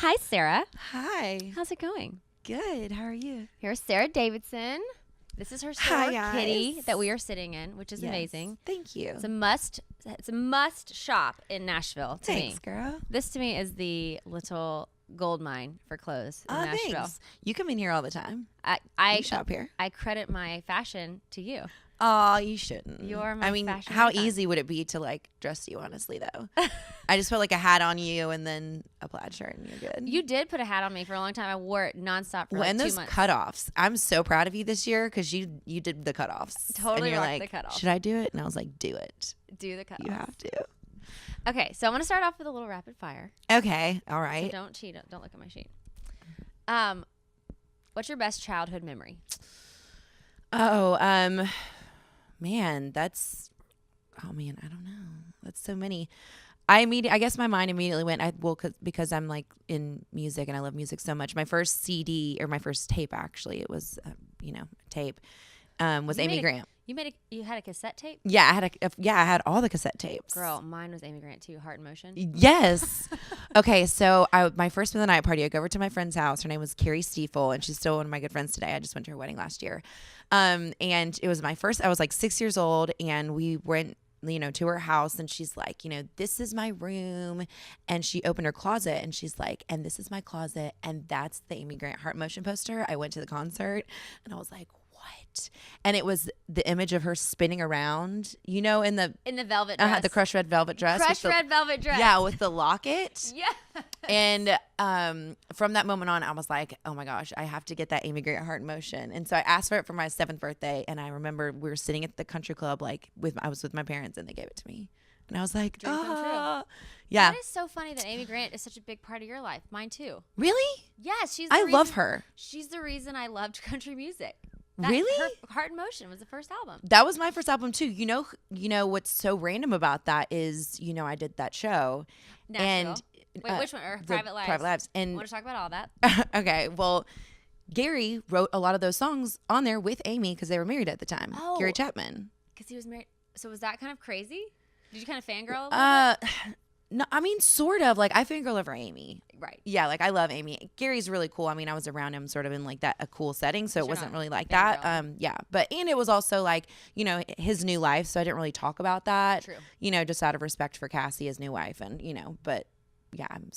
Hi, Sarah. Hi. How's it going? Good. How are you? Here's Sarah Davidson. This is her Hi, store guys. kitty that we are sitting in, which is Yes. amazing. Thank you. It's a must shop in Nashville to me. Thanks, girl. This to me is the little gold mine for clothes in Nashville. Thanks. You come in here all the time. I You shop here. I credit my fashion to you. Oh, you shouldn't. You're my I mean, fashion how icon. easy would it be to like dress you, honestly, though? I just put like a hat on you and then a plaid shirt and you're good. You did put a hat on me for a long time. I wore it nonstop for like 2 those months. cutoffs, I'm so proud of you this year because you did the cutoffs. Totally and you're rocked like, the cutoffs. should I do it? And I was like, do it. Do the cutoff. You have to. Okay, so I'm going to start off with a little rapid fire. Okay. All So right. don't cheat. Don't look at my sheet. What's your best childhood memory? Oh, man, I don't know. That's so many. I guess my mind immediately went, because I'm like in music and I love music so much. My first CD or my first tape, actually, it was, a tape, was Amy Grant. You had a cassette tape? Yeah, I had all the cassette tapes. Girl, mine was Amy Grant too. Heart in Motion. Yes. Okay, so my first of the night party, I go over to my friend's house. Her name was Carrie Stiefel, and she's still one of my good friends today. I just went to her wedding last year. And it was my first, I was like 6 years old, and we went, to her house, and she's like, this is my room. And she opened her closet, and she's like, and this is my closet, and that's the Amy Grant Heart in Motion poster. I went to the concert, and I was like, what? And it was the image of her spinning around, in the velvet dress. the crushed red velvet dress. Red velvet dress. Yeah, with the locket. Yeah. And from that moment on, I was like, oh my gosh, I have to get that Amy Grant Heart in Motion. And so I asked for it for my 7th birthday. And I remember we were sitting at the country club, I was with my parents, and they gave it to me. And I was like, Dream come true. Yeah. That is so funny that Amy Grant is such a big part of your life. Mine too. Really? Yes, I love her. She's the reason I loved country music. Really? Her Heart in Motion was the first album. That was my first album too. You know what's so random about that is, I did that show. Nashville. And Wait, which one? Or Private Lives? Private Lives. I And want to talk about all that. okay, well, Gary wrote a lot of those songs on there with Amy because they were married at the time. Oh. Gary Chapman. Because he was married. So was that kind of crazy? Did you kind of fangirl a little bit? No, I mean, sort of. Like, I fangirl over Amy. Right. Yeah, like, I love Amy. Gary's really cool. I mean, I was around him sort of in, like, a cool setting, so it wasn't really like that. Yeah. And it was also, like, his new life, so I didn't really talk about that. True. Just out of respect for Cassie, his new wife. And, but, yeah, I'm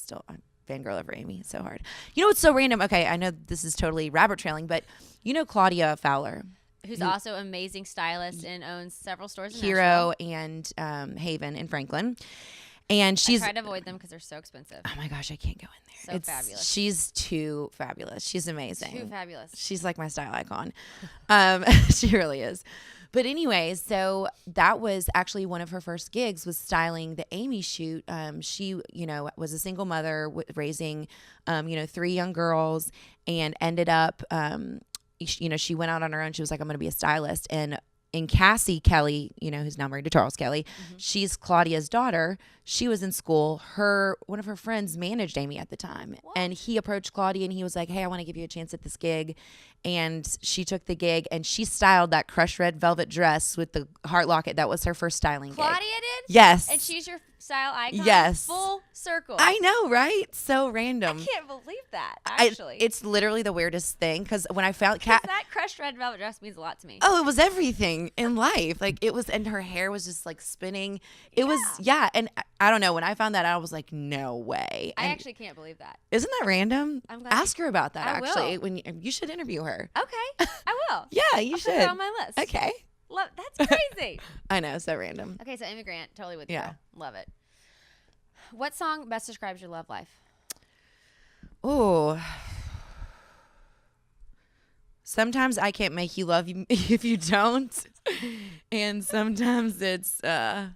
fangirl over Amy. It's so hard. It's so random. Okay, I know this is totally rabbit trailing, but Claudia Fowler. Who's also an amazing stylist and owns several stores in Hero Nashville. and Haven in Franklin. And I try to avoid them because they're so expensive. Oh my gosh, I can't go in there. So fabulous. She's too fabulous. She's amazing. Too fabulous. She's like my style icon. She really is. But anyway, so that was actually one of her first gigs, was styling the Amy shoot. She, was a single mother raising, 3 young girls, and ended up, she went out on her own. She was like, I'm going to be a stylist. And Cassie Kelly, who's now married to Charles Kelly, she's Claudia's daughter. She was in school. One of her friends managed Amy at the time. What? And he approached Claudia and he was like, hey, I want to give you a chance at this gig. And she took the gig and she styled that crushed red velvet dress with the heart locket. That was her first styling Claudia gig. did? Yes. And she's your style icon? Yes. Full circle. I know, right? So random. I can't believe that, actually. It's literally the weirdest thing because when I found that crushed red velvet dress means a lot to me. Oh, it was everything in life. Like, it was, and her hair was just like spinning. It was, yeah. And I don't know. When I found that out, I was like, no way. I And actually can't believe that. isn't that random? I'm glad Ask her about that. I Actually, will. when you should interview her. Okay, I will. Yeah, you I'll should. put her on my list. Okay. That's crazy. I know, so random. Okay, so Amy Grant, totally with you. Yeah. Love it. What song best describes your love life? Oh. Sometimes I can't make you love you if you don't, and sometimes it's I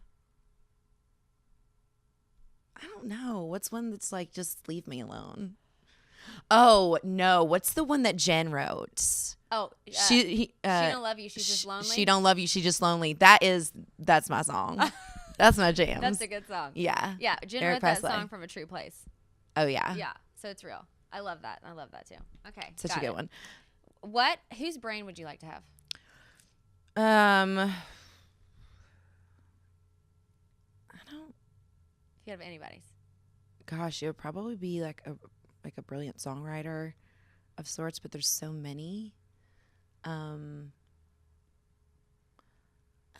don't know. What's one that's like, just leave me alone? Oh no, what's the one that Jen wrote? Oh, She don't love you. She's just lonely. She don't love you. She's just lonely. That's my song. That's my jam. That's a good song. Yeah. Yeah, Jen Eric wrote Presley. that song from a true place. Oh yeah. Yeah, so it's real. I love that. I love that too. Okay, Such got a good it. one. Whose brain would you like to have? I don't. If you have anybody's. Gosh, it would probably be like like a brilliant songwriter of sorts, but there's so many. I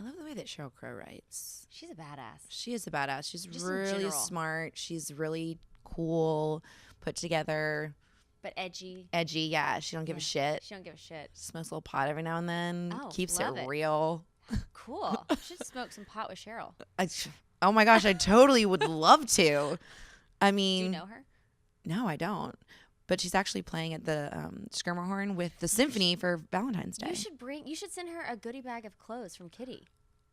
love the way that Sheryl Crow writes. She's a badass. She is a badass. She's Just in really general. smart. She's really cool, put together. But edgy. Edgy, yeah. She don't give a shit. She don't give a shit. Smokes a little pot every now and then. Oh, Keeps love it. real. Cool. Should smoke some pot with Cheryl. Oh my gosh, I totally would love to. I mean, Do you know her? No, I don't. But she's actually playing at the Skirmerhorn with the symphony for Valentine's Day. You should send her a goodie bag of clothes from Kitty.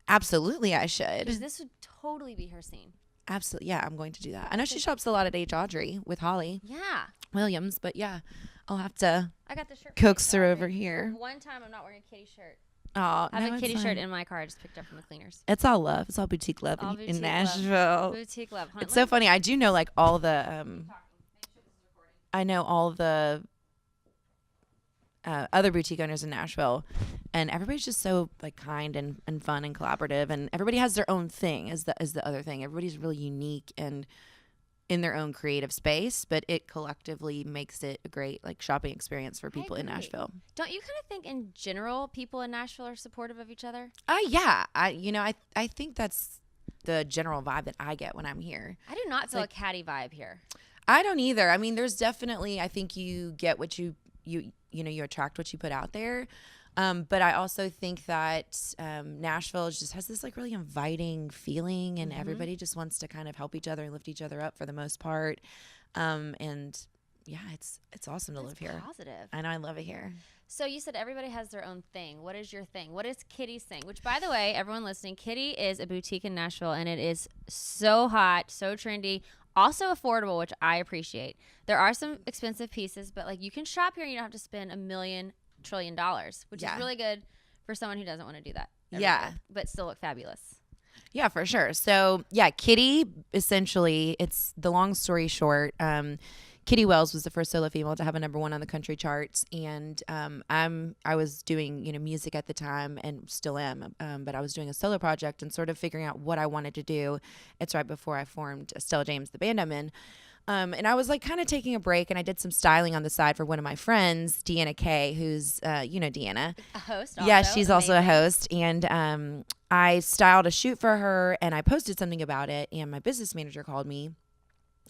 Absolutely, I should. Because this would totally be her scene. Absolutely, yeah, I'm going to do that. I know she shops a lot at H. Audrey with Holly Yeah. Williams, but yeah, I'll have to I got the shirt. coax her over here. One time I'm not wearing a Kitty shirt. Oh, I have a Kitty it's shirt fine. in my car I just picked up from the cleaners. It's all love. It's all boutique love All in boutique Nashville. love. Boutique love. It's so funny. I do know like all the I know all the other boutique owners in Nashville, and everybody's just so like kind and fun and collaborative, and everybody has their own thing is the other thing. Everybody's really unique and in their own creative space, but it collectively makes it a great like shopping experience for people in Nashville. Don't you kind of think in general people in Nashville are supportive of each other? Yeah. I think that's the general vibe that I get when I'm here. I do not feel a catty vibe here. I don't either. I mean, there's definitely, I think you get what you attract what you put out there. But I also think that Nashville just has this like really inviting feeling, and everybody just wants to kind of help each other and lift each other up for the most part. And yeah, it's awesome to live here. Positive. I know, I love it here. So you said everybody has their own thing. What is your thing? What is Kitty's thing? Which, by the way, everyone listening, Kitty is a boutique in Nashville, and it is so hot, so trendy, also affordable, which I appreciate. There are some expensive pieces, but like you can shop here and you don't have to spend $1 million trillion, which is really good for someone who doesn't want to do that. Yeah. Day, but still look fabulous. Yeah, for sure. So yeah, Kitty, essentially, it's the long story short. Kitty Wells was the first solo female to have a #1 on the country charts, and I was doing music at the time and still am, but I was doing a solo project and sort of figuring out what I wanted to do. It's right before I formed Stella James, the band I'm in. And I was like kind of taking a break, and I did some styling on the side for one of my friends, Deanna Kay, who's Deanna, a host. Also. Yeah, she's also a host, and I styled a shoot for her, and I posted something about it, and my business manager called me.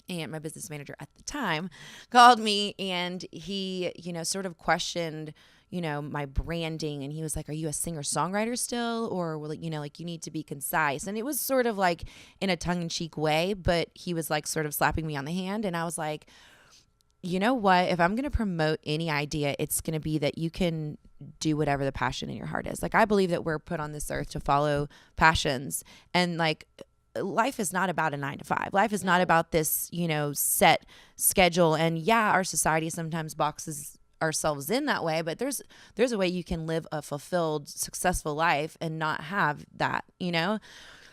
And my business manager at the time called me, and he, sort of questioned, my branding. And he was like, "Are you a singer-songwriter still? Or will you need to be concise?" And it was sort of like in a tongue-in-cheek way, but he was like sort of slapping me on the hand. And I was like, you know what? If I'm going to promote any idea, it's going to be that you can do whatever the passion in your heart is. Like, I believe that we're put on this earth to follow passions, and like, life is not about a 9 to 5. Life is not about this, set schedule. And yeah, our society sometimes boxes ourselves in that way, but there's a way you can live a fulfilled, successful life and not have that,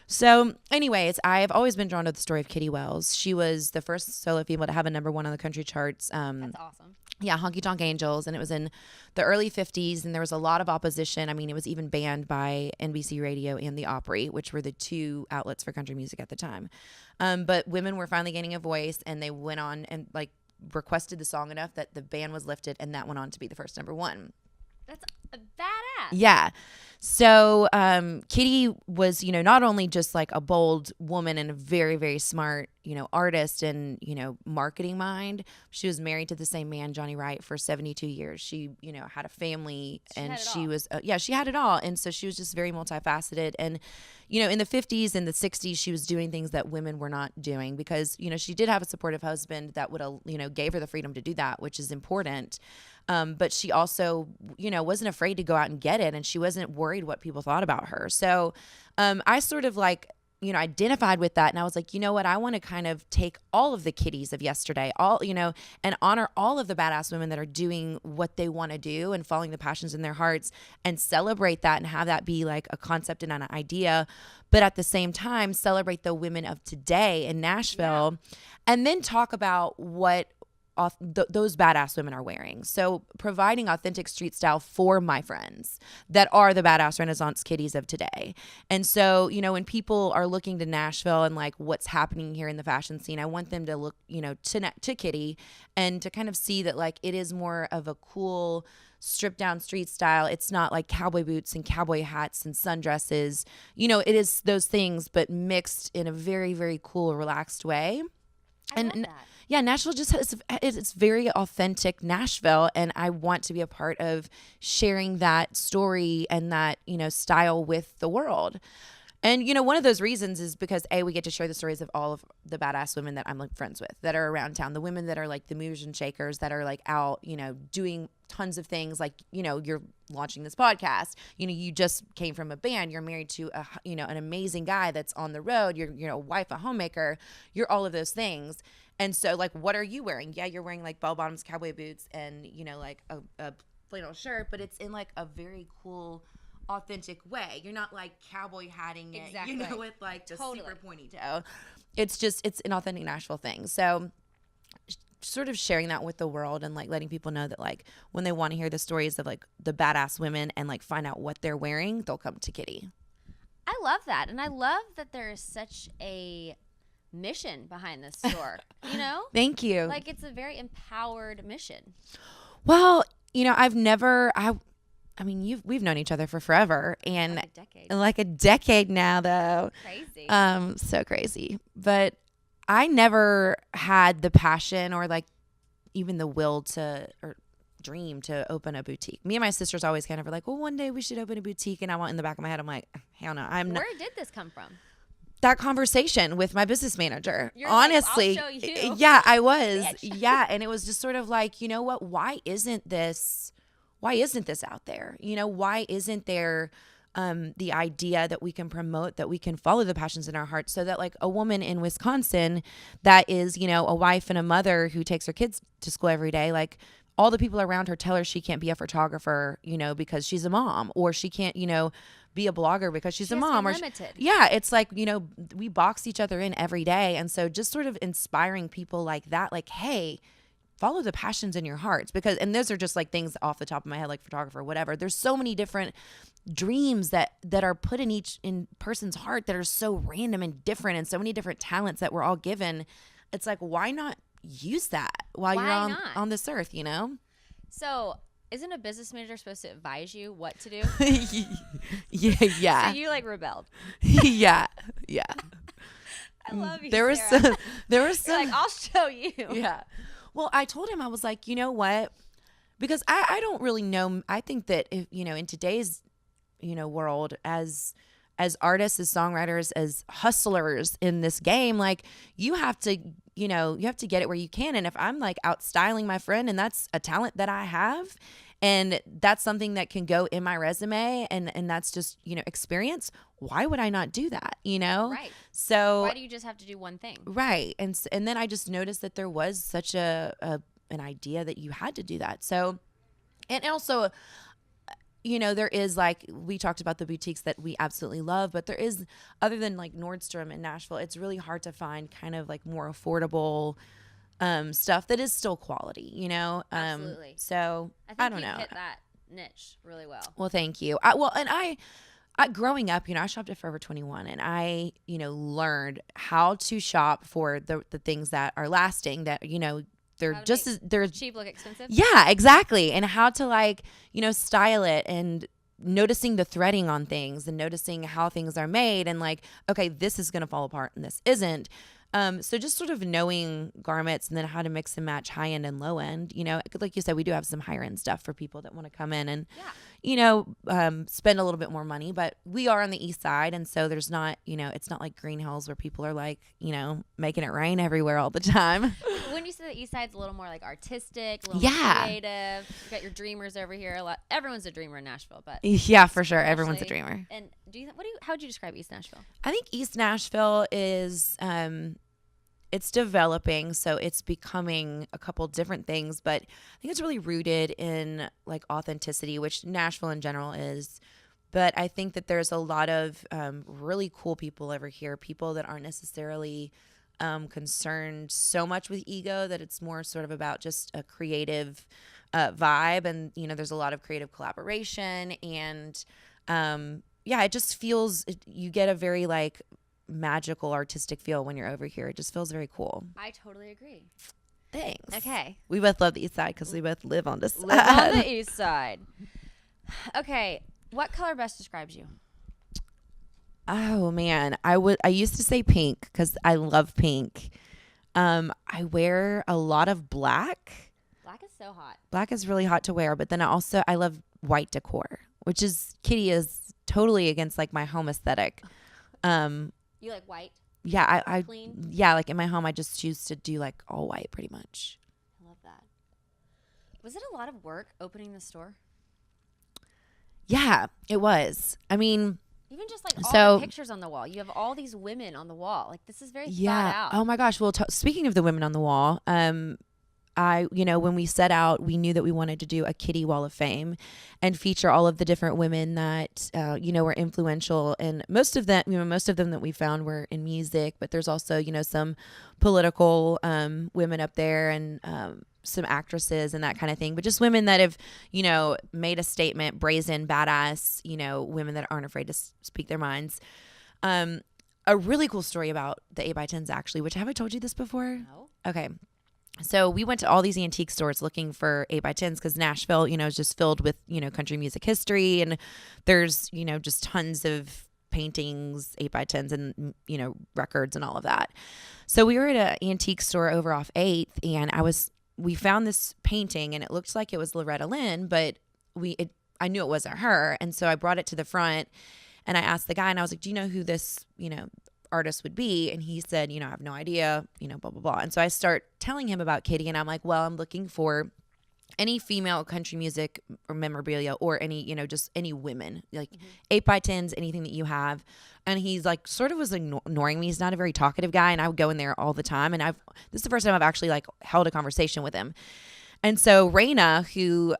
So anyways, I've always been drawn to the story of Kitty Wells. She was the first solo female to have a #1 on the country charts. That's awesome. Yeah, Honky Tonk Angels, and it was in the early 50s, and there was a lot of opposition. I mean, it was even banned by NBC Radio and the Opry, which were the two outlets for country music at the time. But women were finally gaining a voice, and they went on and like requested the song enough that the ban was lifted, and that went on to be the first #1. That's a badass. Yeah. So Kitty was, not only just like a bold woman and a very, very smart, artist and, marketing mind. She was married to the same man, Johnny Wright, for 72 years. She, had a family, and she was, she had it all. And so she was just very multifaceted. And, in the 50s and the 60s, she was doing things that women were not doing because, she did have a supportive husband that would, gave her the freedom to do that, which is important. But she also, wasn't afraid to go out and get it, and she wasn't worried what people thought about her. So I sort of like, identified with that, and I was like, you know what, I want to kind of take all of the Kitties of yesterday, and honor all of the badass women that are doing what they want to do and following the passions in their hearts, and celebrate that and have that be like a concept and an idea, but at the same time celebrate the women of today in Nashville, and then talk about what those badass women are wearing. So providing authentic street style for my friends that are the badass Renaissance kitties of today. And so, you know, when people are looking to Nashville and like what's happening here in the fashion scene, I want them to look, you know, to Kitty and to kind of see that like it is more of a cool stripped down street style. It's not like cowboy boots and cowboy hats and sundresses. You know, it is those things, but mixed in a very, very cool, relaxed way. I love that. Yeah, Nashville just has, it's very authentic Nashville. And I want to be a part of sharing that story and that, you know, style with the world. And, you know, one of those reasons is because, A, we get to share the stories of all of the badass women that I'm like friends with that are around town. The women that are like the movers and shakers that are like out, you know, doing tons of things. Like, you know, you're launching this podcast. You know, you just came from a band. You're married to, you know, an amazing guy that's on the road. You're a wife, a homemaker. You're all of those things. And so, like, what are you wearing? Yeah, you're wearing like bell bottoms, cowboy boots, and, you know, like a flannel shirt. But it's in like a very cool, authentic way. You're not like cowboy hatting it, exactly. you know, with like the totally. super pointy toe. It's an authentic Nashville thing. So sort of sharing that with the world and like letting people know that like when they want to hear the stories of like the badass women and like find out what they're wearing, they'll come to Kitty. I love that. And I love that there is such a mission behind this store, you know? Thank you. Like it's a very empowered mission. Well, you know, I mean, we've known each other for forever, and like a decade now, though. Crazy. So crazy. But I never had the passion or like even the will to or dream to open a boutique. Me and my sisters always kind of were like, well, one day we should open a boutique. And I want in the back of my head, I'm like, hell no, I'm not. Where did this come from? That conversation with my business manager. You're honestly, like, I'll show you. Yeah, I was. Bitch. Yeah, and it was just sort of like, you know what? Why isn't this out there? You know, why isn't there the idea that we can promote, that we can follow the passions in our hearts, so that like a woman in Wisconsin that is, you know, a wife and a mother who takes her kids to school every day, like all the people around her tell her she can't be a photographer, you know, because she's a mom, or she can't, you know, be a blogger because she's a mom, or yeah, it's like, you know, we box each other in every day. And so just sort of inspiring people like that, like, hey, follow the passions in your hearts, because, and those are just like things off the top of my head, like photographer, whatever. There's so many different dreams that are put in each person's heart that are so random and different, and so many different talents that we're all given. It's like, why not use that while you're on this earth, you know? So isn't a business manager supposed to advise you what to do? Yeah. So you like rebelled. Yeah. I love you, There was Sarah. You're like, I'll show you. Yeah. Well, I told him, I was like, you know what? Because I don't really know. I think that if, you know, in today's, you know, world, as artists, as songwriters, as hustlers in this game, like you have to get it where you can. And if I'm like out styling my friend, and that's a talent that I have, and that's something that can go in my resume, and that's just, you know, experience, why would I not do that, you know? Right. So why do you just have to do one thing? Right. And then I just noticed that there was such an idea that you had to do that. So, and also, you know, there is like, we talked about the boutiques that we absolutely love, but there is, other than like Nordstrom in Nashville, it's really hard to find kind of like more affordable stuff that is still quality, you know? Absolutely. So I don't know. Hit that niche really well. Well, thank you. I growing up, you know, I shopped at Forever 21, and I, you know, learned how to shop for the things that are lasting, that, you know, they're cheap look expensive. Yeah, exactly. And how to like, you know, style it, and noticing the threading on things, and noticing how things are made, and like, okay, this is going to fall apart and this isn't. So just sort of knowing garments, and then how to mix and match high end and low end, you know, like you said, we do have some higher end stuff for people that want to come in and, you know, spend a little bit more money, but we are on the east side. And so there's not, you know, it's not like Green Hills where people are like, you know, making it rain everywhere all the time. When you say the east side's a little more like artistic, a little more creative, you got your dreamers over here. Everyone's a dreamer in Nashville, but yeah, for sure. Everyone's a dreamer. And how would you describe East Nashville? I think East Nashville is, it's developing, so it's becoming a couple different things, but I think it's really rooted in like authenticity, which Nashville in general is. But I think that there's a lot of really cool people over here, people that aren't necessarily concerned so much with ego, that it's more sort of about just a creative vibe. And, there's a lot of creative collaboration. And it just feels, you get a very like magical artistic feel when you're over here. It just feels very cool. I totally agree. Thanks. Okay. We both love the east side because we both live on this side. Live on the east side. Okay. What color best describes you? Oh man, I used to say pink because I love pink. I wear a lot of black. Black is so hot. Black is really hot to wear, but then I love white decor, which is Kitty is totally against like my home aesthetic. You like white? Yeah, I clean? Yeah, like in my home I just choose to do like all white pretty much. I love that. Was it a lot of work opening the store? Yeah, it was. I mean, even just like all the pictures on the wall. You have all these women on the wall. Like this is very thought out. Oh my gosh. Well, speaking of the women on the wall, when we set out, we knew that we wanted to do a Kitty Wall of Fame and feature all of the different women that, were influential. And most of them that we found were in music, but there's also, some political women up there and some actresses and that kind of thing. But just women that have, made a statement, brazen, badass, women that aren't afraid to speak their minds. A really cool story about the 8x10s actually, which have I told you this before? No. Okay. So we went to all these antique stores looking for 8x10s because Nashville, is just filled with, country music history. And there's, just tons of paintings, 8x10s and, records and all of that. So we were at an antique store over off 8th and we found this painting and it looked like it was Loretta Lynn, but I knew it wasn't her. And so I brought it to the front and I asked the guy and I was like, do you know who this, artist would be? And he said, I have no idea, blah, blah, blah. And so I start telling him about Kitty and I'm like, well, I'm looking for any female country music or memorabilia or any, just any women, like 8x10s, anything that you have. And he's like, sort of was ignoring me. He's not a very talkative guy. And I would go in there all the time. And this is the first time I've actually like held a conversation with him. And so Raina, who,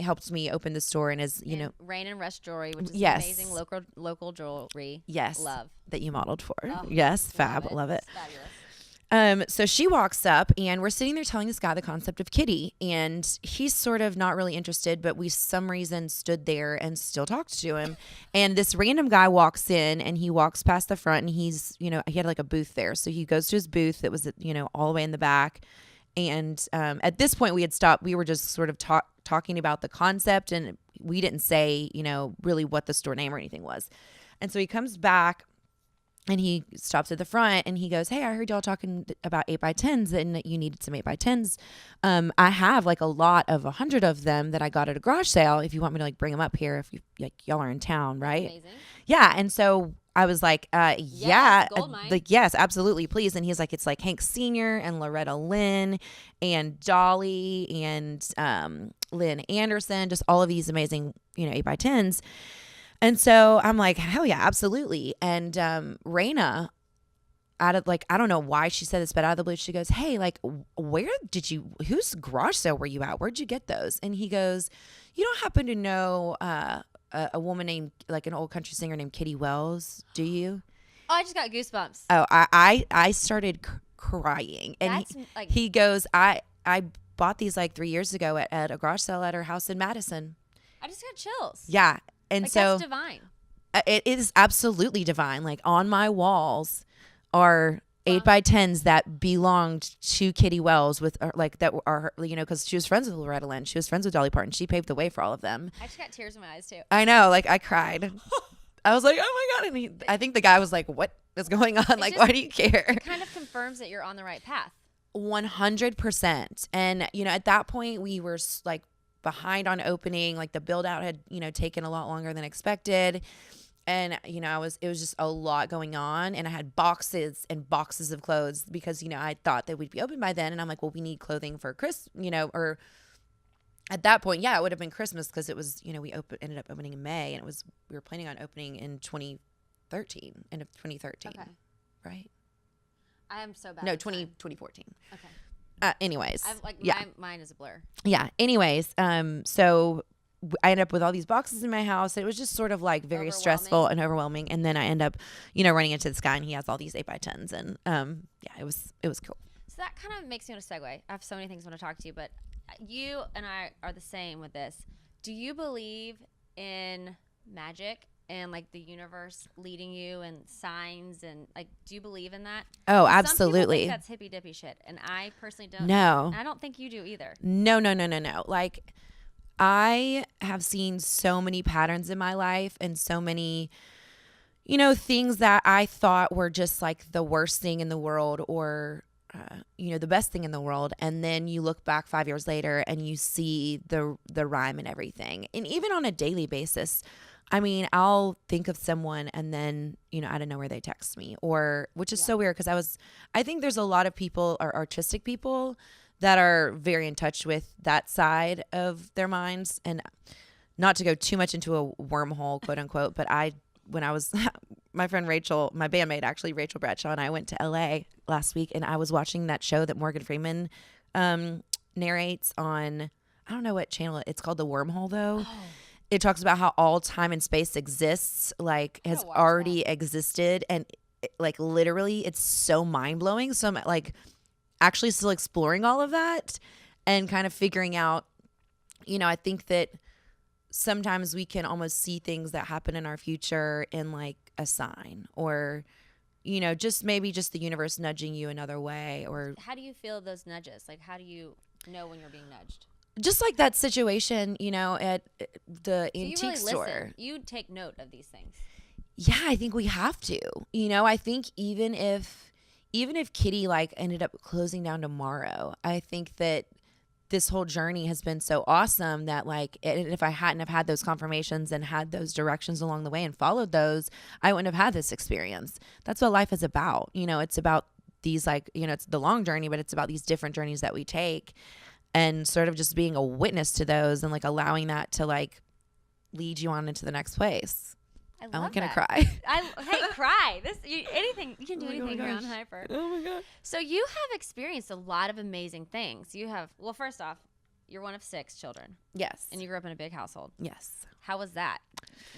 helped me open the store and is, Rain and Rush Jewelry, which is amazing local jewelry. Yes. Love. That you modeled for. Oh, yes. Fab. Love it. Fabulous. So she walks up and we're sitting there telling this guy the concept of Kitty and he's sort of not really interested, but we some reason stood there and still talked to him. And this random guy walks in and he walks past the front and he's, he had like a booth there. So he goes to his booth that was, all the way in the back. And at this point we had stopped. We were just sort of talking about the concept and we didn't say, really what the store name or anything was. And so he comes back and he stops at the front and he goes, hey, I heard y'all talking about 8x10s and that you needed some 8x10s. I have like a lot of 100 of them that I got at a garage sale. If you want me to like bring them up here, if you like y'all are in town, right? Amazing. Yeah. And so I was like, yeah, gold mine. like, yes, absolutely. Please. And he's like, it's like Hank Sr. and Loretta Lynn and Dolly and Lynn Anderson, just all of these amazing, 8x10s. And so I'm like, hell yeah, absolutely. And Raina, out of like, I don't know why she said this, but out of the blue, she goes, hey, like, whose garage sale were you at? Where'd you get those? And he goes, you don't happen to know a woman named, like an old country singer named Kitty Wells, do you? Oh, I just got goosebumps. Oh, I started crying. And he goes, I bought these like 3 years ago at a garage sale at her house in Madison. I just got chills. Yeah. And like, so that's divine. It is absolutely divine. Like on my walls are 8x10s that belonged to Kitty Wells with like that are, because she was friends with Loretta Lynn. She was friends with Dolly Parton. She paved the way for all of them. I just got tears in my eyes too. I know. Like I cried. I was like, oh my God. And I think the guy was like, what is going on? Like, why do you care? It kind of confirms that you're on the right path. 100%. And, at that point we were like behind on opening, like the build out had, taken a lot longer than expected. And, it was just a lot going on. And I had boxes and boxes of clothes because, I thought that we'd be open by then. And I'm like, well, we need clothing for or at that point, yeah, it would have been Christmas because it was, we ended up opening in May and we were planning on opening in 2013, end of 2013. Okay. Right? I am so bad. No, 2014. Okay. Anyways. Mine is a blur. Yeah. Anyways, so I ended up with all these boxes in my house. It was just sort of like very stressful and overwhelming. And then I end up, running into this guy, and he has all these 8x10s, and it was cool. So that kind of makes me want to segue. I have so many things I want to talk to you, but you and I are the same with this. Do you believe in magic and like the universe leading you and signs, and like, do you believe in that? Oh, absolutely. Some people think that's hippy dippy shit, and I personally don't. No. I don't think you do either. No. Like, I have seen so many patterns in my life, and so many, things that I thought were just like the worst thing in the world, or the best thing in the world, and then you look back 5 years later and you see the rhyme and everything. And even on a daily basis, I mean, I'll think of someone, and then, I don't know where they text me, which is so weird, because I think there's a lot of people, or artistic people, that are very in touch with that side of their minds. And not to go too much into a wormhole, quote unquote, but when I was, my friend Rachel, my bandmate, actually, Rachel Bradshaw, and I went to LA last week, and I was watching that show that Morgan Freeman narrates on, I don't know what channel, it's called The Wormhole, though. Oh. It talks about how all time and space exists, like has already existed. And like, literally, it's so mind blowing. So I'm like actually still exploring all of that and kind of figuring out, I think that sometimes we can almost see things that happen in our future in like a sign, or, just maybe just the universe nudging you another way. Or how do you feel those nudges? Like, how do you know when you're being nudged? Just like that situation, at the antique store. Listen. You take note of these things. Yeah, I think we have to. I think even if Kitty like ended up closing down tomorrow, I think that this whole journey has been so awesome that like, if I hadn't have had those confirmations and had those directions along the way and followed those, I wouldn't have had this experience. That's what life is about. It's about these like, it's the long journey, but it's about these different journeys that we take. And sort of just being a witness to those, and like allowing that to like lead you on into the next place. I'm gonna cry. Hey, cry. Anything you can do, anything around Hyper. Oh my god. So you have experienced a lot of amazing things. You have. Well, first off, you're one of 6 children. Yes. And you grew up in a big household. Yes. How was that?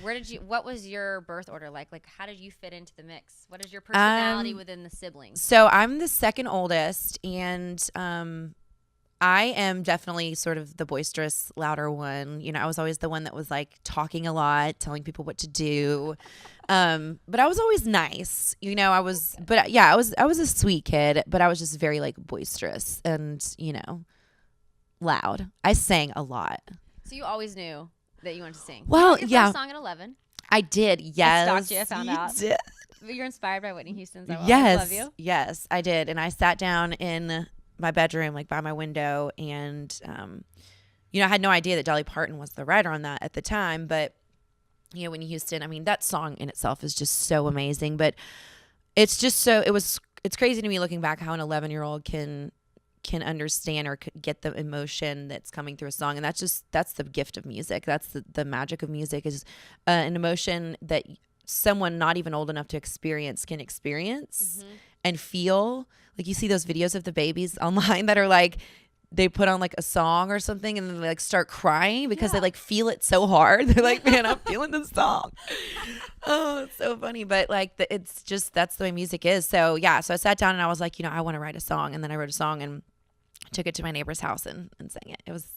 What was your birth order like? Like, how did you fit into the mix? What is your personality within the siblings? So I'm the second oldest, and I am definitely sort of the boisterous, louder one. I was always the one that was like talking a lot, telling people what to do. But I was always nice. I was a sweet kid, but I was just very like boisterous and, loud. I sang a lot. So you always knew that you wanted to sing. Well, your first song at 11. I did. Yes. I stalked you. I found out. Did. You're inspired by Whitney Houston's I Yes. Love You. Yes, I did. And I sat down in my bedroom, like by my window, and I had no idea that Dolly Parton was the writer on that at the time. But Whitney Houston, I mean, that song in itself is just so amazing. But it's just it's crazy to me looking back how an 11-year-old can understand or get the emotion that's coming through a song. And that's the gift of music. That's the magic of music, is an emotion that someone not even old enough to experience can experience and feel. Like, you see those videos of the babies online that are like, they put on like a song or something, and then they like start crying because they like feel it so hard. They're like, man, I'm feeling this song. Oh, it's so funny. But like, it's just, that's the way music is. So yeah, so I sat down and I was like, I want to write a song. And then I wrote a song and took it to my neighbor's house and sang it. It was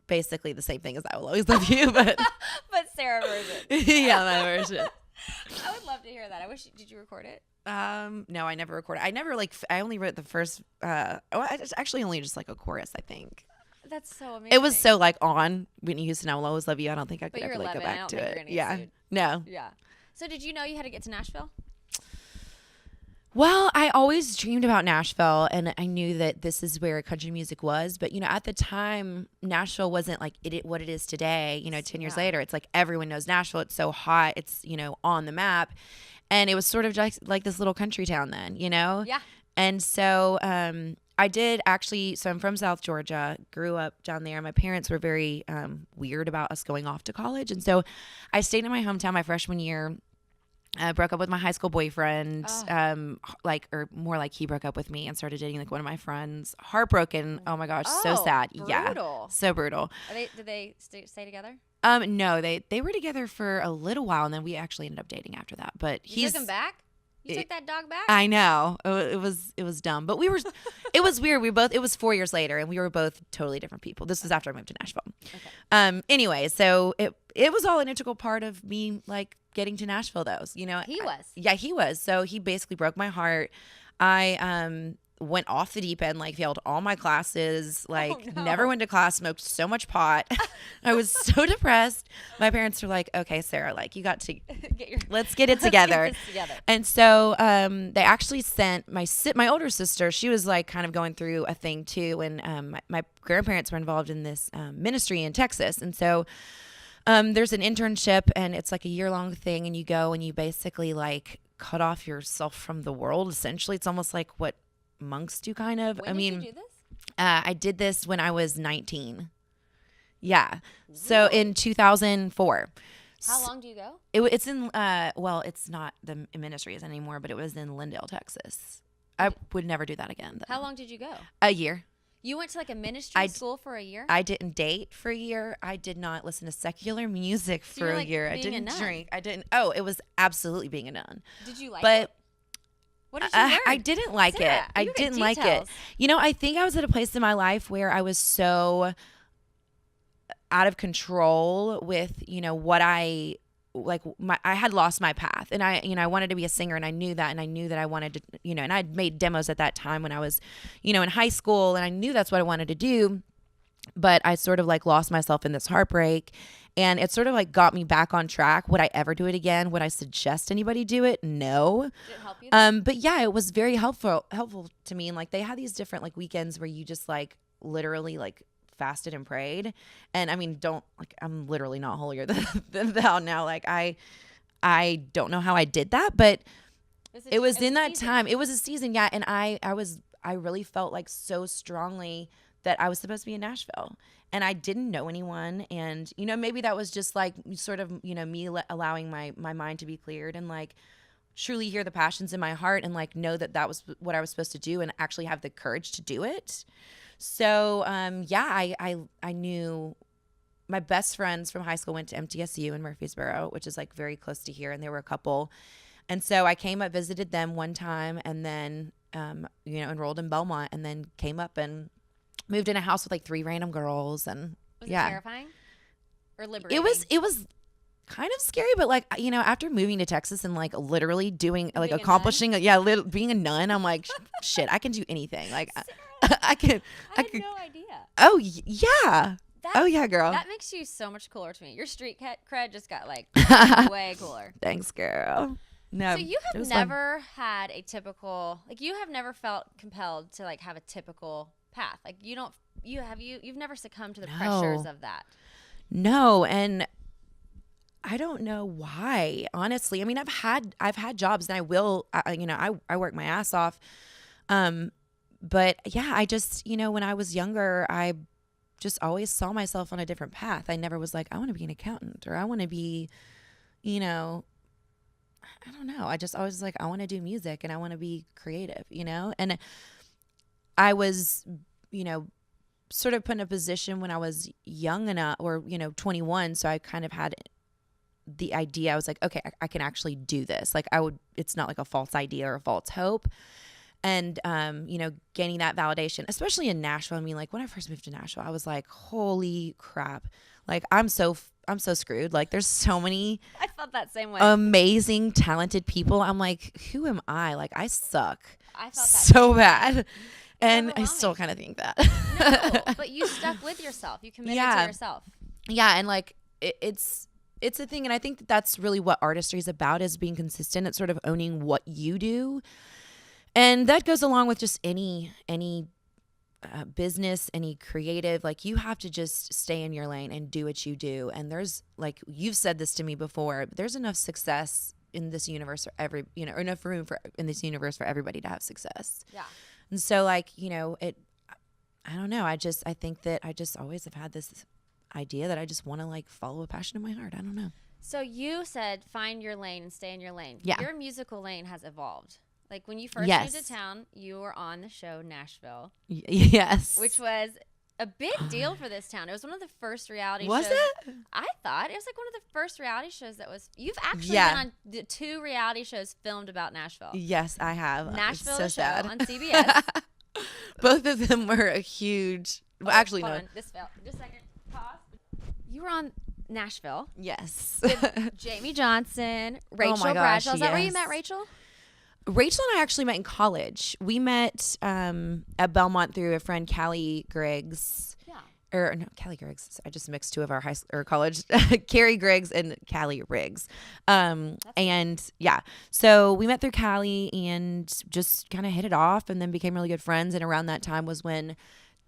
basically the same thing as I Will Always Love You, but but Sarah version. Yeah, my version. I would love to hear that. Did you record it? No, I never recorded. I only wrote the first, I actually only just like a chorus, I think. That's so amazing. It was so like on Whitney Houston, I Will Always Love You. I don't think I could ever like go back to it. Yeah. No. Yeah. So did you know you had to get to Nashville? Well, I always dreamed about Nashville, and I knew that this is where country music was. But, at the time, Nashville wasn't like what it is today. 10 years later, it's like everyone knows Nashville. It's so hot. It's, on the map. And it was sort of just like this little country town then, Yeah. And so I did actually, so I'm from South Georgia, grew up down there. My parents were very weird about us going off to college. And so I stayed in my hometown my freshman year. I broke up with my high school boyfriend, Oh. or more like he broke up with me and started dating like one of my friends. Heartbroken. Oh my gosh, so Oh, sad. Yeah, brutal. so brutal. Did they stay together? No, they were together for a little while, and then we actually ended up dating after that. But You took him back? You took that dog back? I know it was dumb, but we were. It was weird. It was 4 years later, and we were both totally different people. This was after I moved to Nashville. Okay. Anyway, so it was all an integral part of me like getting to Nashville, though. He was. Yeah, he was. So he basically broke my heart. I went off the deep end, like failed all my classes, like never went to class, smoked so much pot. I was so depressed. My parents were like, okay, Sarah, like you got to let's get it together. And so they actually sent my older sister. She was like kind of going through a thing too. And my grandparents were involved in this ministry in Texas. And so there's an internship, and it's like a year-long thing, and you go and you basically like cut off yourself from the world. Essentially, it's almost like what monks do, kind of. When did you do this? I did this when I was 19. Yeah. So in 2004. How long do you go? It's in it's not the ministries anymore, but it was in Lindale, Texas. I would never do that again, though. How long did you go? A year. You went to like a ministry school for a year? I didn't date for a year. I did not listen to secular music for a year. I didn't drink. I didn't. Oh, it was absolutely being a nun. Did you like it? What did you learn? I didn't like it. I didn't like it. I think I was at a place in my life where I was so out of control with, what I had lost my path, and I wanted to be a singer, and I knew that I wanted to, and I'd made demos at that time when I was, in high school, and I knew that's what I wanted to do, but I sort of like lost myself in this heartbreak, and it sort of like got me back on track. Would I ever do it again? Would I suggest anybody do it? No. Did it help you? But yeah, it was very helpful to me. And like they had these different like weekends where you just like literally like fasted and prayed. And I mean, I'm literally not holier than thou now. Like I don't know how I did that, but it was in that time. It was a season. Yeah. And I really felt like so strongly that I was supposed to be in Nashville, and I didn't know anyone. And, maybe that was just like sort of, me allowing my mind to be cleared and like truly hear the passions in my heart and like know that that was what I was supposed to do and actually have the courage to do it. So, I knew my best friends from high school went to MTSU in Murfreesboro, which is like very close to here. And they were a couple. And so I came up, visited them one time, and then, enrolled in Belmont, and then came up and moved in a house with like 3 random girls. And was it terrifying or liberating? It was kind of scary, but like, after moving to Texas and like literally doing like accomplishing being a nun, I'm like, shit, I can do anything. Like I had no idea. Oh yeah. Yeah, girl. That makes you so much cooler to me. Your street cred just got like way cooler. Thanks, girl. No. So you have never had a typical, like you have never felt compelled to like have a typical path. Like you've never succumbed to the pressures of that. No. And I don't know why, honestly. I mean, I've had jobs, and I work my ass off. But yeah, I just, when I was younger, I just always saw myself on a different path. I never was like, I want to be an accountant, or I want to be, I don't know. I just always was like, I want to do music and I want to be creative, and I was, sort of put in a position when I was young enough, or, 21. So I kind of had the idea. I was like, okay, I can actually do this. Like it's not like a false idea or a false hope. And, gaining that validation, especially in Nashville. I mean, like when I first moved to Nashville, I was like, holy crap. Like I'm so screwed. Like there's so many I felt that same way. Amazing, talented people. I'm like, who am I? Like I suck. I felt that so bad. And I still kind of think that. No, but you stuck with yourself. You committed to yourself. Yeah. And like, it's a thing. And I think that's really what artistry is about, is being consistent. It's sort of owning what you do. And that goes along with just any business, any creative. Like you have to just stay in your lane and do what you do. And there's, like, you've said this to me before, but there's enough success in this universe for or enough room in this universe for everybody to have success. Yeah. And so like, I don't know. I think that I just always have had this idea that I just want to like follow a passion in my heart. I don't know. So you said find your lane and stay in your lane. Yeah. Your musical lane has evolved. Like when you first Yes. moved to town, you were on the show Nashville, Yes. which was a big deal for this town. It was one of the first reality Was shows. it? I thought it was like one of the first reality shows that was. You've actually Yeah. been on the 2 reality shows filmed about Nashville. Yes, I have. Nashville It's so the show sad. on CBS. Both of them were a huge. Well, actually, Hold no. on, this fell. Just a second. Pause. You were on Nashville Yes. with Jamie Johnson, Rachel my gosh, Bradshaw. Is that where you yes. met Rachel? Rachel and I actually met in college. We met at Belmont through a friend, Callie Griggs. Yeah. Or no, Callie Griggs. I just mixed 2 of our college. Carrie Griggs and Callie Riggs. And yeah, so we met through Callie and just kind of hit it off and then became really good friends. And around that time was when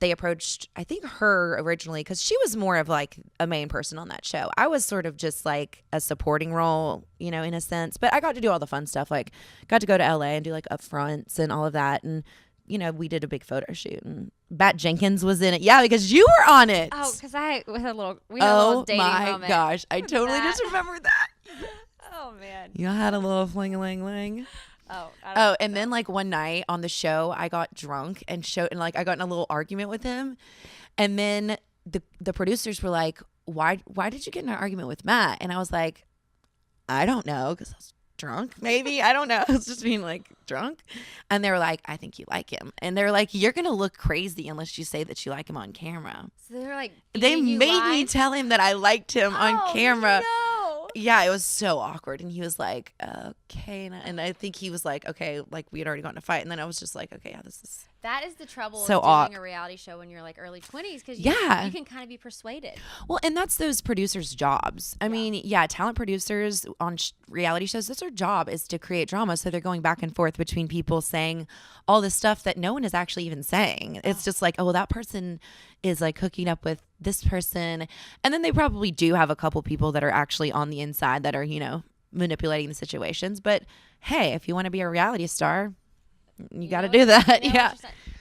they approached, I think, her originally, because she was more of like a main person on that show. I was sort of just like a supporting role, in a sense. But I got to do all the fun stuff, like got to go to LA and do like upfronts and all of that. And, we did a big photo shoot and Bat Jenkins was in it. Yeah, because you were on it. Oh, because we had a little dating moment. Oh my gosh. I totally just remembered that. Oh, man. You had a little fling-a-ling-ling. Oh, And then like one night on the show, I got drunk and I got in a little argument with him. And then the producers were like, why did you get in an argument with Matt? And I was like, I don't know, because I was drunk, maybe. I don't know. I was just being like drunk. And they were like, I think you like him. And they're like, you're going to look crazy unless you say that you like him on camera. So they were like, They made me tell him that I liked him on camera. No. Yeah, it was so awkward. And he was like, okay. And I think he was like, okay, like we had already gotten in a fight. And then I was just like, okay, yeah, this is. That is the trouble So of doing a reality show when you're like early 20s, because you can kind of be persuaded. Well, and that's those producers' jobs. I mean, talent producers on reality shows, that's their job, is to create drama. So they're going back and forth between people saying all this stuff that no one is actually even saying. It's just like, oh, well, that person is like hooking up with this person. And then they probably do have a couple people that are actually on the inside that are, manipulating the situations. But hey, if you want to be a reality star, you got to do that. Yeah.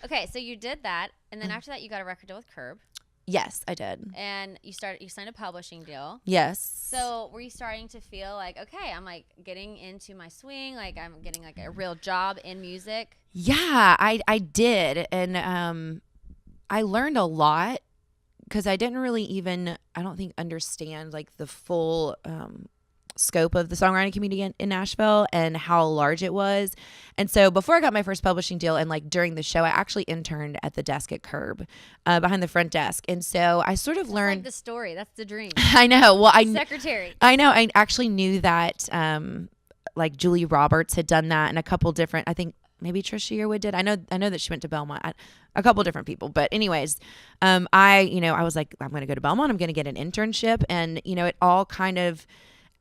Okay, so you did that, and then after that, you got a record deal with Curb. Yes, I did. And you signed a publishing deal. Yes. So were you starting to feel like, okay, I'm like getting into my swing, like I'm getting like a real job in music? Yeah, I did, and I learned a lot because I didn't really even, I don't think, understand like the full scope of the songwriting community in Nashville and how large it was. And so before I got my first publishing deal and like during the show, I actually interned at the desk at Curb, behind the front desk. And so I sort of learned. Like the story. That's the dream. I know. Well, Secretary. I know. I actually knew that like Julie Roberts had done that, and a couple different, I think maybe Trisha Yearwood did. I know that she went to Belmont. A couple different people. But anyways, I was like, I'm going to go to Belmont. I'm going to get an internship. And, it all kind of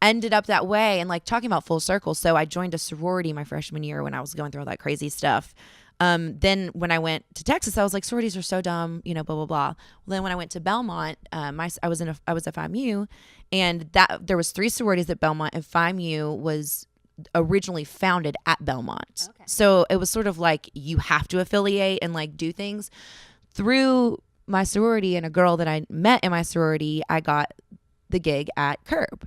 ended up that way. And like talking about full circle. So I joined a sorority my freshman year when I was going through all that crazy stuff. Then when I went to Texas, I was like, sororities are so dumb, blah, blah, blah. Well, then when I went to Belmont, I was at FIMU, and there was 3 sororities at Belmont, and FIMU was originally founded at Belmont. Okay. So it was sort of like you have to affiliate and like do things. Through my sorority and a girl that I met in my sorority, I got the gig at Curb.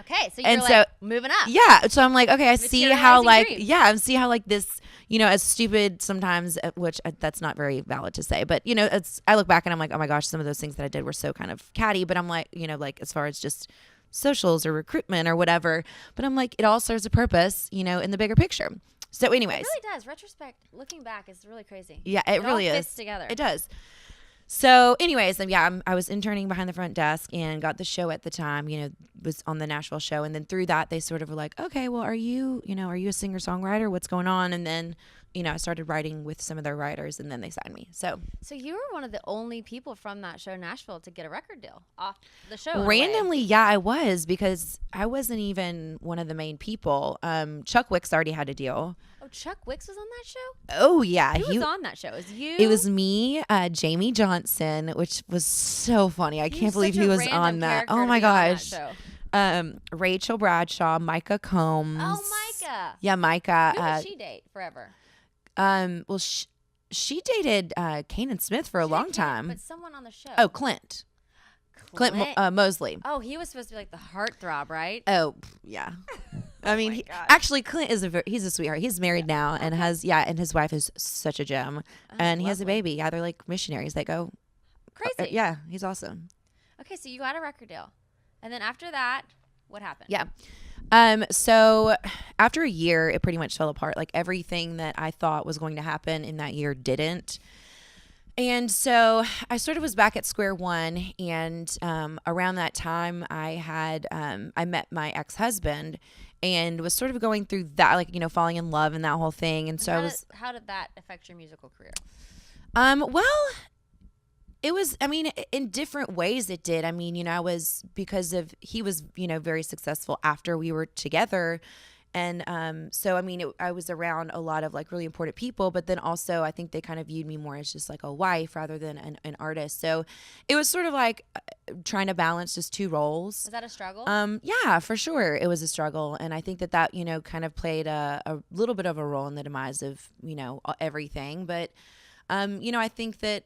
Okay, so you're moving up. Yeah, so I'm like, okay, I see how dreams. I see how like this, as stupid sometimes, which that's not very valid to say, but I look back and I'm like, oh my gosh, some of those things that I did were so kind of catty, but I'm like, like as far as just socials or recruitment or whatever, but I'm like, it all serves a purpose, in the bigger picture. So anyways. It really does. Retrospect, looking back is really crazy. Yeah, it really all is. fits together. It does. So anyways, I was interning behind the front desk and got the show at the time, was on the Nashville show. And then through that, they sort of were like, okay, well, are you a singer-songwriter? What's going on? And then, I started writing with some of their writers, and then they signed me. So you were one of the only people from that show, Nashville, to get a record deal off the show. Randomly, yeah, I was, because I wasn't even one of the main people. Chuck Wicks already had a deal. Oh, Chuck Wicks was on that show? Oh, yeah. Who was on that show? It was you? It was me, Jamie Johnson, which was so funny. I can't believe he was on that. Oh, my gosh. Rachel Bradshaw, Micah Combs. Oh, Micah. Yeah, Micah. Who did she date forever? Well, she dated Kanan Smith for a long time. But someone on the show. Oh, Clint. Clint Mosley. Oh, he was supposed to be like the heartthrob, right? Oh, yeah. I mean, actually, Clint is he's a sweetheart. He's married now and and his wife is such a gem. And he has a baby. Yeah, they're like missionaries. They go crazy. Yeah, he's awesome. Okay, so you got a record deal. And then after that, what happened? Yeah. So after a year, it pretty much fell apart. Like everything that I thought was going to happen in that year didn't. And so I sort of was back at square one. And around that time, I met my ex-husband and was sort of going through that, like, you know, falling in love and that whole thing. And so how did that affect your musical career? Well, it was, I mean, in different ways it did. I mean, you know, he was, you know, very successful after we were together. And so, I mean, I was around a lot of like really important people, but then also I think they kind of viewed me more as just like a wife rather than an artist. So it was sort of like trying to balance just two roles. Was that a struggle? Yeah, for sure. It was a struggle. And I think that, you know, kind of played a little bit of a role in the demise of, you know, everything. But, you know, I think that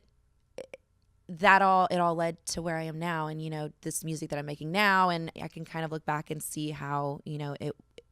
it all led to where I am now, and, you know, this music that I'm making now, and I can kind of look back and see how, you know,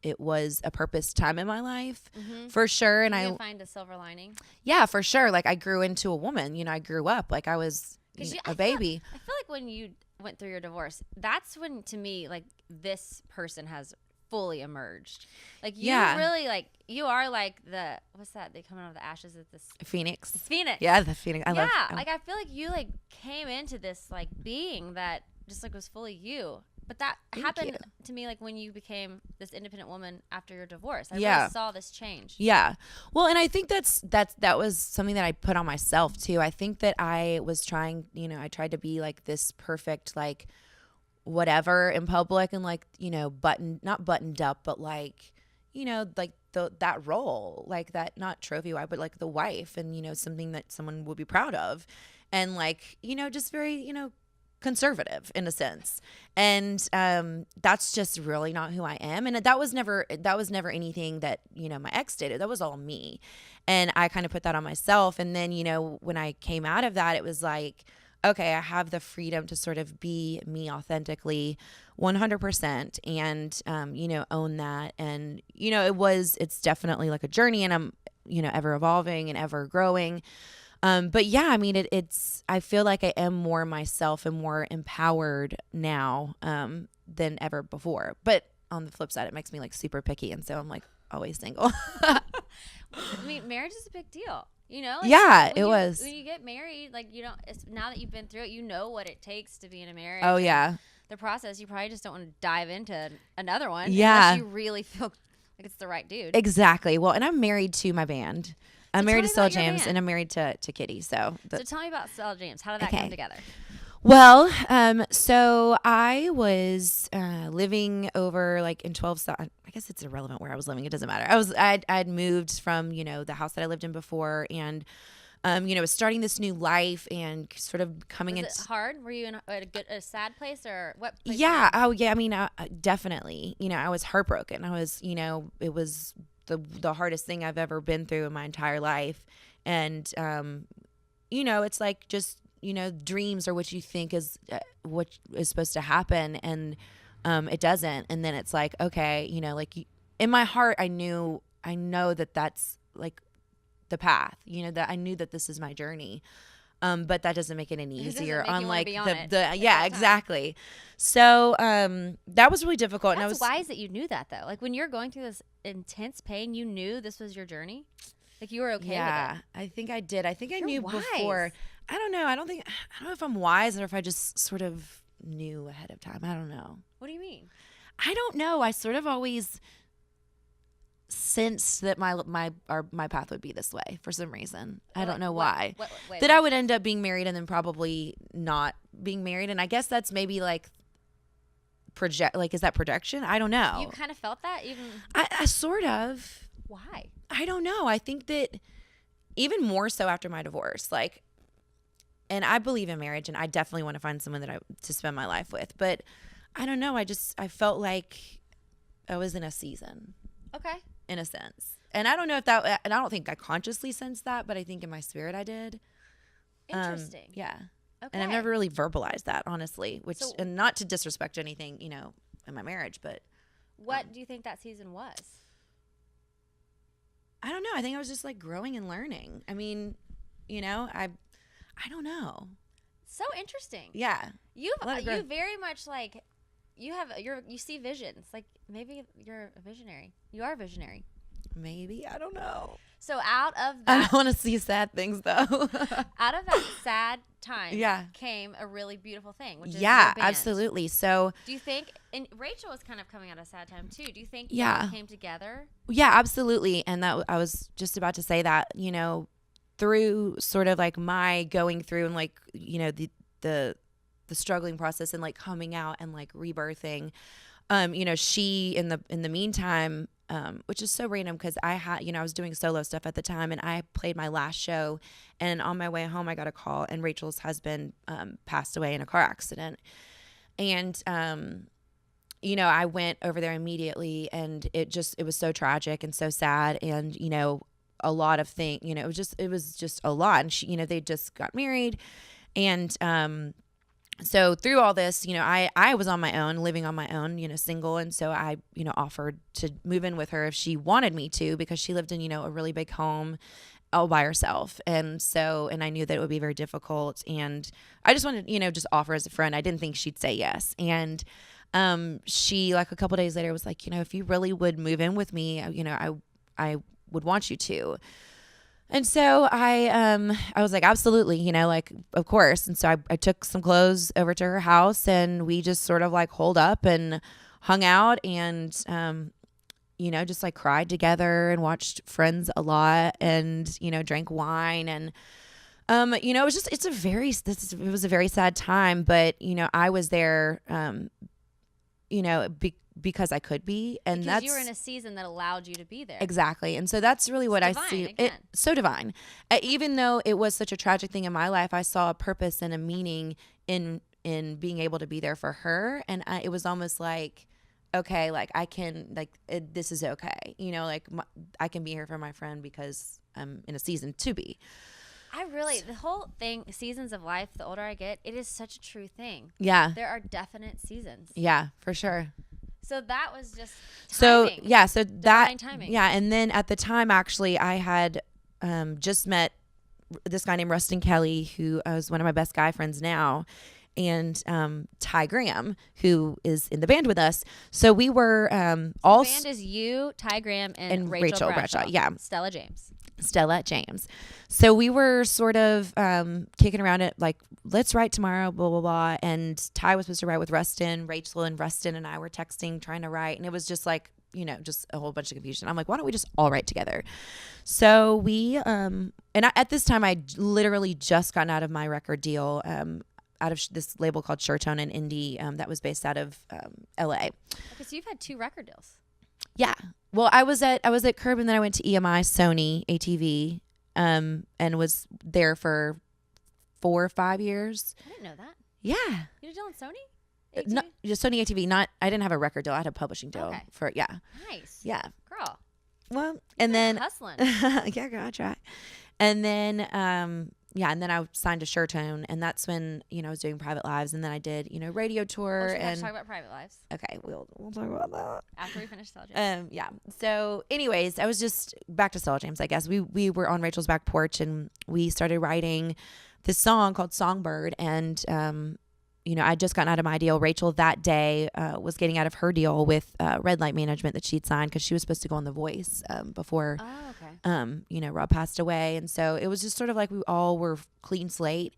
it was a purpose time in my life, for sure. And I find a silver lining. Yeah, for sure. Like I grew into a woman, you know, I grew up like I was a baby. I feel like when you went through your divorce, that's when, to me, like this person has fully emerged. Like you really, like, you are like the, what's that? They come out of the ashes of this Phoenix. The Phoenix. Yeah, the Phoenix. I love. Like I feel like you like came into this like being that just like was fully you. But that happened to me like when you became this independent woman after your divorce. I really saw this change. Yeah. Well, and I think that was something that I put on myself too. I think that I was trying, you know, I tried to be like this perfect, like whatever in public, and like, you know, not buttoned up, but like, you know, like that role, like that, not trophy wife, but like the wife, and, you know, something that someone would be proud of. And like, you know, just very, you know, conservative in a sense. And that's just really not who I am. And that was never anything that, you know, my ex did. That was all me. And I kind of put that on myself. And then, you know, when I came out of that, it was like, okay, I have the freedom to sort of be me authentically 100% and, you know, own that. And, you know, it's definitely like a journey, and I'm, you know, ever evolving and ever growing. But yeah, I mean, I feel like I am more myself and more empowered now, than ever before. But on the flip side, it makes me like super picky. And so I'm like always single. I mean, marriage is a big deal, you know? Like, yeah, it was. When you get married, like, you don't, now that you've been through it, you know what it takes to be in a marriage. Oh, yeah. The process, you probably just don't want to dive into another one. Yeah. Unless you really feel like it's the right dude. Exactly. Well, and I'm married to my band. I'm married to Stella James, and I'm married to Kitty. So tell me about Stella James. How did that come together? Well, so I was living over like in 12. I guess it's irrelevant where I was living. It doesn't matter. I'd moved from, you know, the house that I lived in before, and you know, was starting this new life and sort of coming in. Was it hard? Were you in a sad place, or what place? Yeah. Oh, yeah. I mean, definitely. You know, I was heartbroken. I was, you know, it was the hardest thing I've ever been through in my entire life. And, you know, it's like just, you know, dreams are what you think is what is supposed to happen. And it doesn't. And then it's like, okay, you know, like in my heart, I know that that's like the path, you know, that I knew that this is my journey. But that doesn't make it any easier on like exactly. So that was really difficult. That's wise that you knew that though. Like when you're going through this intense pain, you knew this was your journey. Like you were okay with it. I think I did. I think I knew before. I don't know. I don't know if I'm wise or if I just sort of knew ahead of time. I don't know. What do you mean? I don't know. I sort of always sensed that my path would be this way for some reason. I don't know why. That I would end up being married and then probably not being married. And I guess that's maybe like is that projection? I don't know. You kind of felt that even? I sort of. Why? I don't know. I think that even more so after my divorce, like, and I believe in marriage and I definitely want to find someone to spend my life with, but I don't know. I felt like I was in a season. Okay. In a sense. And I don't know if that, and I don't think I consciously sensed that, but I think in my spirit I did. Interesting. Yeah. And I've never really verbalized that, honestly, which, So- and not to disrespect anything, you know, in my marriage, but What do you think that season was? I don't know. I think I was just like growing and learning. I mean, you know, I don't know. So interesting. Yeah. You A lot of growth. very much like you see visions. Like maybe you're a visionary. You are a visionary. Maybe. I don't know. So out of I that don't want to see sad things though. out of that sad time Yeah. came a really beautiful thing, which is Yeah, your band. absolutely. So Do you think, and Rachel was kind of coming out of a sad time too. Do you think Yeah. y'all came together? yeah, absolutely. And that I was just about to say that, you know, through sort of like my going through and like, you know, the struggling process and like coming out and like rebirthing, you know, she in the meantime, which is so random because I had, you know, I was doing solo stuff at the time and I played my last show, and on my way home I got a call and Rachel's husband passed away in a car accident. And you know, I went over there immediately, and it was so tragic and so sad, and you know, a lot of things, you know, it was just a lot. And she, you know, they just got married, and so through all this, you know, I was on my own, living on my own, you know, single. And so I, you know, offered to move in with her if she wanted me to, because she lived in, you know, a really big home all by herself. And so, and I knew that it would be very difficult. And I just wanted, you know, just offer as a friend. I didn't think she'd say yes. And she, like a couple days later, was like, you know, if you really would move in with me, you know, I would want you to. And so I was like, absolutely, you know, like, of course. And so I took some clothes over to her house, and we just sort of like holed up and hung out, and, you know, just like cried together and watched Friends a lot, and, you know, drank wine. And, you know, it was a very sad time, but, you know, I was there, you know, because I could be, and Because you were in a season that allowed you to be there. Exactly. And so that's really what I see. Again. So divine. Even though it was such a tragic thing in my life, I saw a purpose and a meaning in being able to be there for her. And it was almost like, okay, like I can, like, this is okay. You know, like I can be here for my friend because I'm in a season to be. The whole thing, seasons of life, the older I get, it is such a true thing. Yeah. There are definite seasons. Yeah, for sure. So that was just timing. So Divine timing. Yeah. And then at the time, actually, I had just met this guy named Rustin Kelly, who is one of my best guy friends now, and Ty Graham, who is in the band with us. So we were all. The band is you, Ty Graham, and Rachel Bradshaw. Yeah. Stella James. So we were sort of kicking around it, like, let's write tomorrow, blah, blah, blah. And Ty was supposed to write with Rustin. Rachel and Rustin and I were texting, trying to write. And it was just like, you know, just a whole bunch of confusion. I'm like, why don't we just all write together? So we, at this time, I literally just gotten out of my record deal, out of this label called Shirtone and Indie, that was based out of LA. Okay, so you've had 2 record deals. Yeah. Well, I was at Curb, and then I went to EMI, Sony, ATV, and was there for 4 or 5 years. I didn't know that. Yeah. You did a deal on Sony? No, just Sony ATV. I didn't have a record deal. I had a publishing deal for, yeah. Nice. Yeah. Girl. Well, and then hustling. yeah, girl, I try. And then, and then I signed to Shirtone, and that's when, you know, I was doing Private Lives, and then I did, you know, radio tour. We have and to talk about Private Lives. Okay, we'll talk about that after we finish Stella James. Yeah. So, anyways, I was just back to Stella James, I guess. We were on Rachel's back porch, and we started writing this song called Songbird, and you know, I'd just gotten out of my deal. Rachel that day was getting out of her deal with Red Light Management that she'd signed, because she was supposed to go on The Voice before, you know, Rob passed away. And so it was just sort of like we all were clean slate.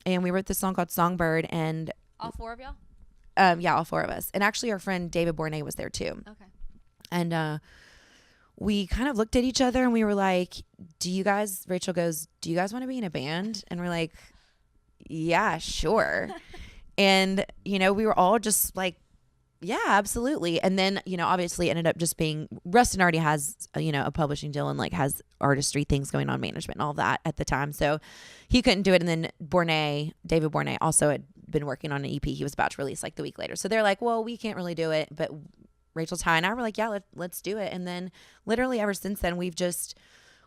And we wrote this song called Songbird. And all 4 of y'all? Yeah, all 4 of us. And actually our friend David Bournet was there too. Okay. And we kind of looked at each other and we were like, Rachel goes, do you guys want to be in a band? And we're like, yeah, sure. And, you know, we were all just like, yeah, absolutely. And then, you know, obviously ended up just being, Rustin already has, you know, a publishing deal and like has artistry things going on, management and all that at the time. So he couldn't do it. And then David Bournet also had been working on an EP he was about to release like the week later. So they're like, well, we can't really do it. But Rachel, Ty, and I were like, yeah, let's do it. And then literally ever since then, we've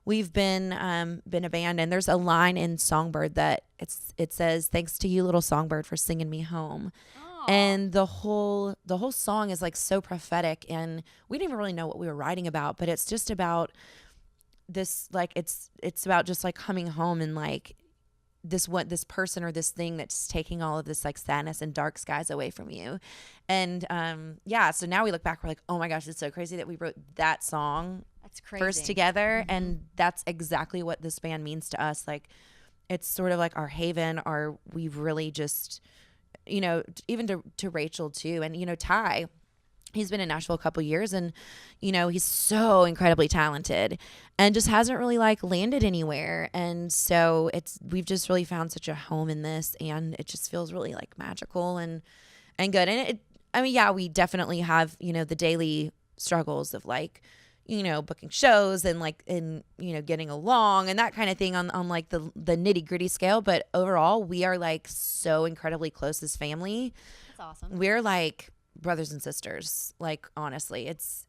we've been a band, and there's a line in Songbird that it says, "Thanks to you, little songbird, for singing me home." Oh. And the whole song is like so prophetic, and we didn't even really know what we were writing about, but it's just about this, like it's about just like coming home and like this person or this thing that's taking all of this like sadness and dark skies away from you. And so now we look back, we're like, oh my gosh, it's so crazy that we wrote that song That's crazy. first together. And that's exactly what this band means to us. Like, it's sort of like our haven, we've really just, even to Rachel too. And, Ty, he's been in Nashville a couple years, and, he's so incredibly talented and just hasn't really like landed anywhere. And so we've just really found such a home in this, and it just feels really like magical and good. And we definitely have, the daily struggles of like, booking shows and like, getting along and that kind of thing on like the nitty gritty scale. But overall, we are like so incredibly close as family. That's awesome. We're like brothers and sisters. Like, honestly, it's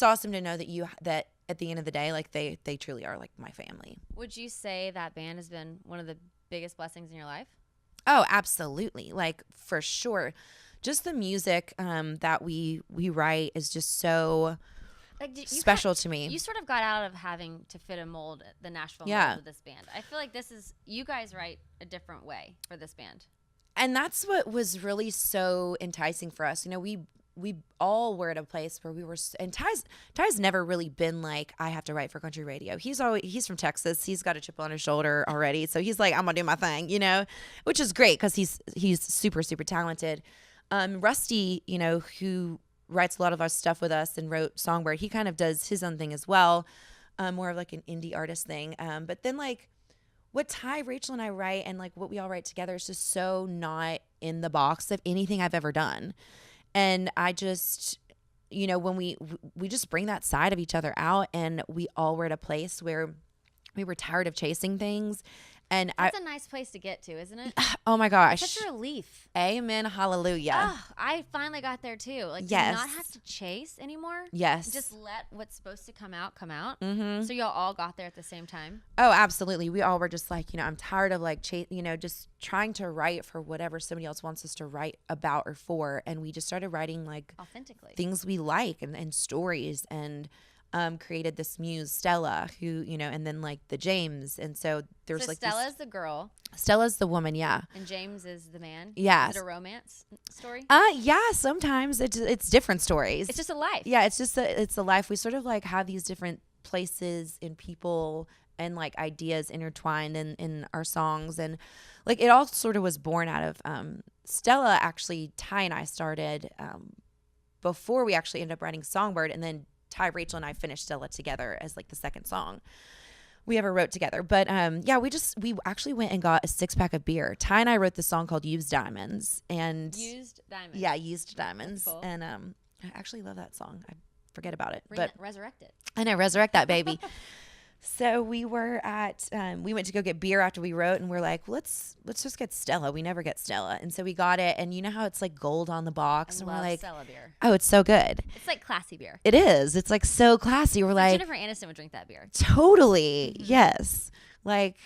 awesome to know that at the end of the day, like they truly are like my family. Would you say that band has been one of the biggest blessings in your life? Oh, absolutely. Like, for sure. Just the music that we write is just so special to me. You sort of got out of having to fit a mold, the Nashville Yeah. mold of this band. I feel like you guys write a different way for this band. And that's what was really so enticing for us. We all were at a place where we were, and Ty's never really been like, I have to write for country radio. He's from Texas. He's got a chip on his shoulder already. So he's like, I'm gonna do my thing, which is great because he's super, super talented. Rusty, who writes a lot of our stuff with us and wrote Songbird, he kind of does his own thing as well. More of like an indie artist thing. But then like what Ty, Rachel, and I write, and like what we all write together is just so not in the box of anything I've ever done. And I just, when we just bring that side of each other out, and we all were at a place where we were tired of chasing things. And that's a nice place to get to, isn't it? Oh my gosh. Such a relief. Amen. Hallelujah. Oh, I finally got there too. Like, yes. Do not have to chase anymore. Yes. Just let what's supposed to come out. Mm-hmm. So y'all all got there at the same time. Oh, absolutely. We all were just like, I'm tired of like, just trying to write for whatever somebody else wants us to write about or for. And we just started writing like authentically things we like and stories, and created this muse, Stella, who, and then like the James. And so there's like Stella's the girl. Stella's the woman, yeah. And James is the man. Yeah. Is it a romance story? Yeah, sometimes it's different stories. It's just a life. Yeah, it's a life. We sort of like have these different places and people and like ideas intertwined in our songs, and like it all sort of was born out of Stella. Actually, Ty and I started before we actually ended up writing Songbird, and then Ty, Rachel, and I finished Stella together as like the second song we ever wrote together. But we actually went and got a 6-pack of beer. Ty and I wrote this song called Used Diamonds. And Used Diamonds. Yeah, Used Diamonds. Cool. And I actually love that song. I forget about it. Resurrect it. I know, resurrect that baby. So we were we went to go get beer after we wrote, and we're like, let's just get Stella. We never get Stella. And so we got it, and you know how it's like gold on the box, and we're like, Stella beer. Oh, it's so good. It's like classy beer. It is. It's like so classy. We're like Jennifer Aniston would drink that beer. Totally. Mm-hmm. Yes. Like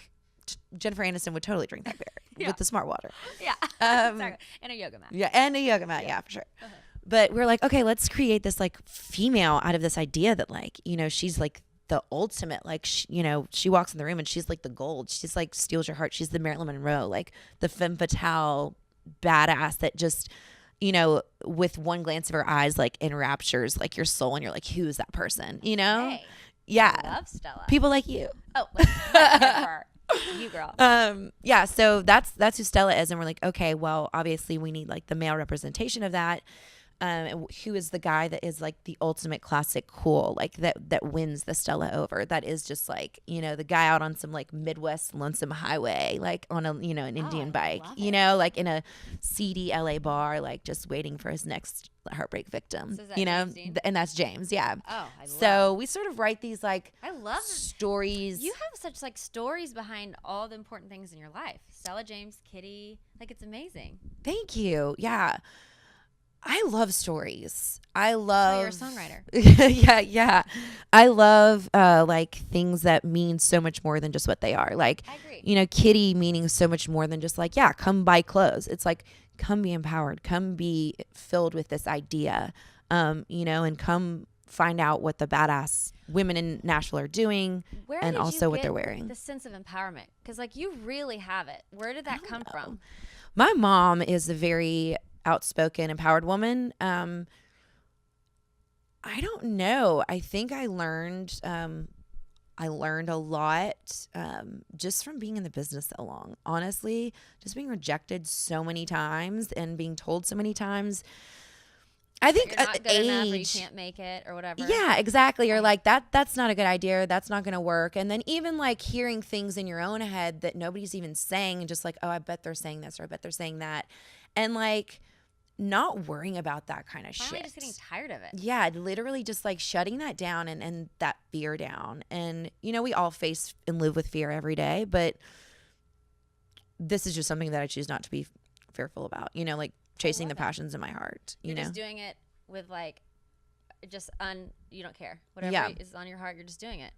Jennifer Aniston would totally drink that beer with the smart water. Yeah. And a yoga mat. Yeah, and a yoga mat. Yeah, for sure. Uh-huh. But we're like, okay, let's create this like female out of this idea that like, she's like the ultimate, like, she walks in the room and she's like the gold. She's like steals your heart. She's the Marilyn Monroe, like the femme fatale badass that just, with one glance of her eyes, like enraptures like your soul, and you're like, who's that person? Hey, yeah. I love Stella. People like you. Oh, you girl. Yeah. So that's who Stella is, and we're like, okay, well, obviously we need like the male representation of that. Who is the guy that is like the ultimate classic cool, like that wins the Stella over, that is just like, the guy out on some like Midwest lonesome highway, like on a, an Indian bike, like in a seedy LA bar, like just waiting for his next heartbreak victim, so and that's James. Yeah. Oh, so we sort of write these like I love stories. You have such like stories behind all the important things in your life. Stella James, Kitty, like it's amazing. Thank you. Yeah. I love stories. I Oh, love. you're a songwriter. Yeah. I love like things that mean so much more than just what they are. Like, I agree. kitty meaning so much more than just like, yeah, come buy clothes. It's like, come be empowered, come be filled with this idea, and come find out what the badass women in Nashville are doing, Where and did also you what get they're wearing. the sense of empowerment? Because like you really have it. Where did that come from? My mom is a very outspoken, empowered woman. I don't know. I think I learned a lot just from being in the business so long. Honestly, just being rejected so many times and being told so many times. I think You're not good enough, or you age. can't make it, or whatever. Yeah, exactly. Or like that's not a good idea. That's not going to work. And then even like hearing things in your own head that nobody's even saying, and just like, oh, I bet they're saying this, or I bet they're saying that, and like not worrying about that kind of Finally, shit. just getting tired of it. Yeah, literally just like shutting that down and that fear down. And we all face and live with fear every day, but this is just something that I choose not to be fearful about. Like chasing the passions in my heart. You're just doing it with like, you don't care. Whatever Yeah. is on your heart, you're just doing it.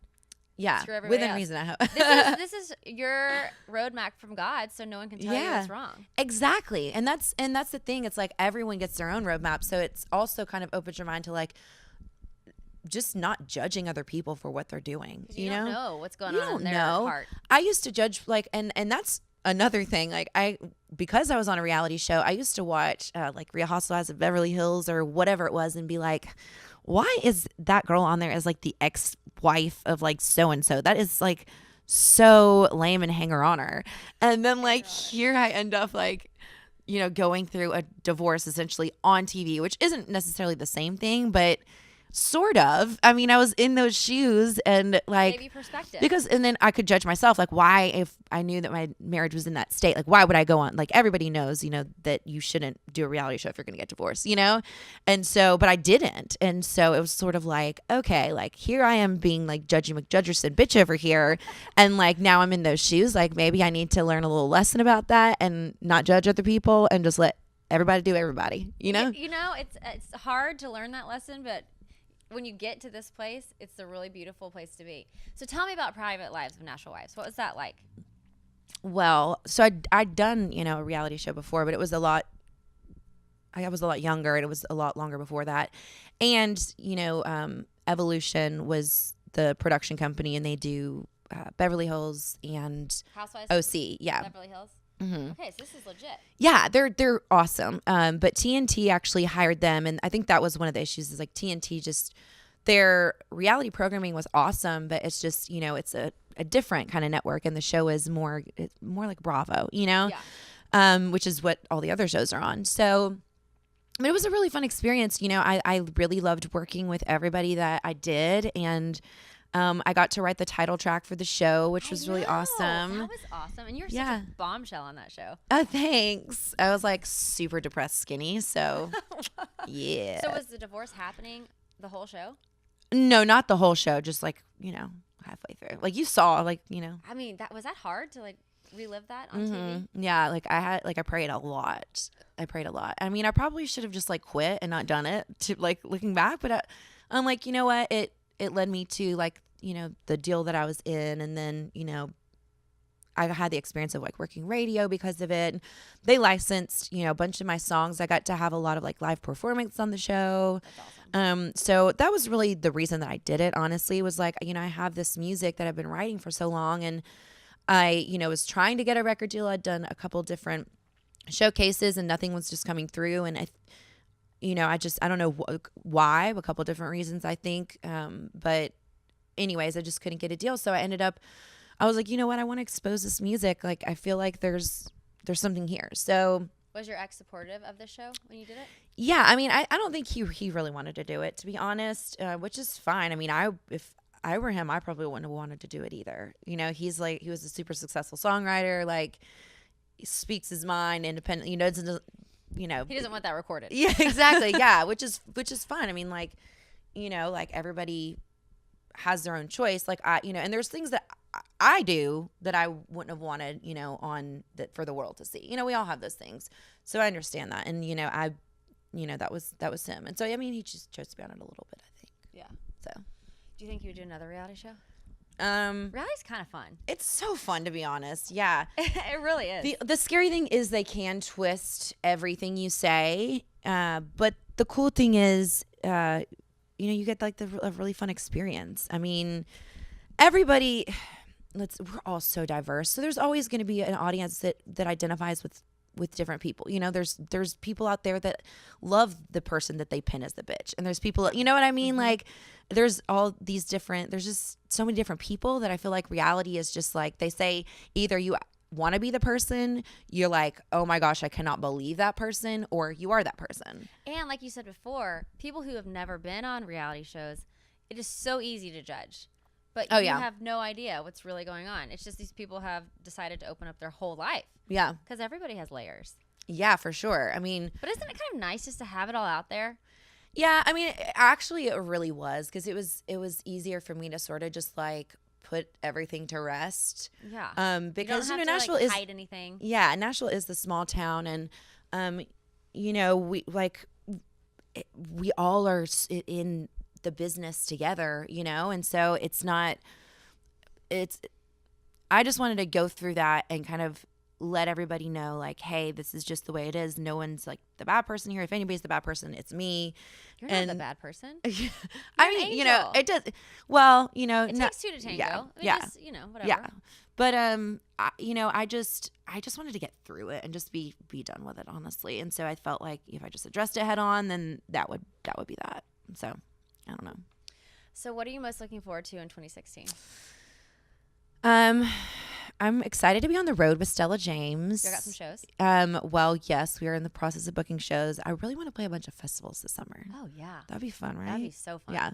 Yeah, Screw everybody within else. reason, I hope. This is your roadmap from God, so no one can tell you what's wrong. Exactly. And that's the thing. It's like everyone gets their own roadmap. So it's also kind of opens your mind to like just not judging other people for what they're doing. You don't know what's going You on don't in their know. heart. I used to judge like, and that's another thing. Like because I was on a reality show, I used to watch like Real Housewives of Beverly Hills or whatever it was and be like, why is that girl on there as like the ex-wife of like so-and-so? That is like so lame and hanger on her. And then like here I end up like, going through a divorce essentially on TV, which isn't necessarily the same thing, but sort of. I mean, I was in those shoes and like Maybe perspective. because and then I could judge myself like why if I knew that my marriage was in that state, like why would I go on? Like everybody knows, that you shouldn't do a reality show if you're going to get divorced, And so but I didn't. And so it was sort of like, okay, like here I am being like Judgy McJudgerson bitch over here and like now I'm in those shoes, like maybe I need to learn a little lesson about that and not judge other people and just let everybody do everybody, It's hard to learn that lesson, but when you get to this place, it's a really beautiful place to be. So tell me about Private Lives of Nashville Wives. What was that like? Well, so I'd done, a reality show before, but it was I was a lot younger and it was a lot longer before that. And, Evolution was the production company and they do Beverly Hills and Housewives OC. Yeah. Beverly Hills? Mm-hmm. Okay, so this is legit. Yeah, they're awesome. But TNT actually hired them, and I think that was one of the issues. Is like TNT just their reality programming was awesome, but it's just it's a different kind of network, and the show is more like Bravo, which is what all the other shows are on. So. I mean, it was a really fun experience. I really loved working with everybody that I did, and I got to write the title track for the show, which was really awesome. That was awesome. And you're such a bombshell on that show. Oh, thanks. I was like super depressed skinny. So, yeah. So was the divorce happening the whole show? No, not the whole show. Just like, halfway through. Like you saw, like, I mean, was that hard to like relive that on TV? Yeah. Like I prayed a lot. I mean, I probably should have just like quit and not done it to like looking back. But I'm like, you know what? It led me to like, the deal that I was in. And then, I had the experience of like working radio because of it. They licensed, a bunch of my songs. I got to have a lot of like live performance on the show. That's awesome. So that was really the reason that I did it, honestly, was like, I have this music that I've been writing for so long. And I, was trying to get a record deal. I'd done a couple different showcases and nothing was just coming through. And I don't know why, a couple different reasons, I think. But anyways, I just couldn't get a deal. So I was like, you know what? I want to expose this music. Like, I feel like there's something here. So was your ex supportive of the show when you did it? Yeah. I mean, I don't think he really wanted to do it, to be honest, which is fine. I mean, if I were him, I probably wouldn't have wanted to do it either. He was a super successful songwriter. Like, he speaks his mind independently, he doesn't want that recorded. Yeah, exactly. Yeah. Which is fine. I mean, like, like everybody has their own choice. Like and there's things that I do that I wouldn't have wanted, for the world to see. We all have those things. So I understand that. And, that was him. And so, I mean, he just chose to be on it a little bit, I think. Yeah. So, Do you think you would do another reality show? Reality's kind of fun. It's so fun, to be honest. Yeah. It really is. The scary thing is they can twist everything you say. But the cool thing is, you get like a really fun experience. I mean, everybody, we're all so diverse. So there's always going to be an audience that identifies with different people. There's people out there that love the person that they pin as the bitch. And there's people, you know what I mean? Mm-hmm. Like there's just so many different people that I feel like reality is just like, they say either you want to be the person, you're like, oh my gosh, I cannot believe that person, or you are that person. And like you said before, people who have never been on reality shows, it is so easy to judge. But you have no idea what's really going on. It's just these people have decided to open up their whole life. Yeah. Because everybody has layers. Yeah, for sure. I mean. But isn't it kind of nice just to have it all out there? Yeah. I mean, actually, it really was. Because it was easier for me to sort of just like put everything to rest. Yeah. Because, you don't have to Nashville like hide anything. Yeah. Nashville is the small town. And, we all are in the business together, and so I just wanted to go through that and kind of let everybody know, like, hey, this is just the way it is. No one's like the bad person here. If anybody's the bad person, it's me. You're not the bad person. I mean, it does. Well, it takes two to tango. Yeah. Just, whatever. Yeah. But I just wanted to get through it and just be done with it, honestly. And so I felt like if I just addressed it head on, then that would be that. So I don't know. So what are you most looking forward to in 2016? I'm excited to be on the road with Stella James. You got some shows? Well, yes, we are in the process of booking shows. I really want to play a bunch of festivals this summer. Oh, yeah. That'd be fun, right? That'd be so fun. Yeah.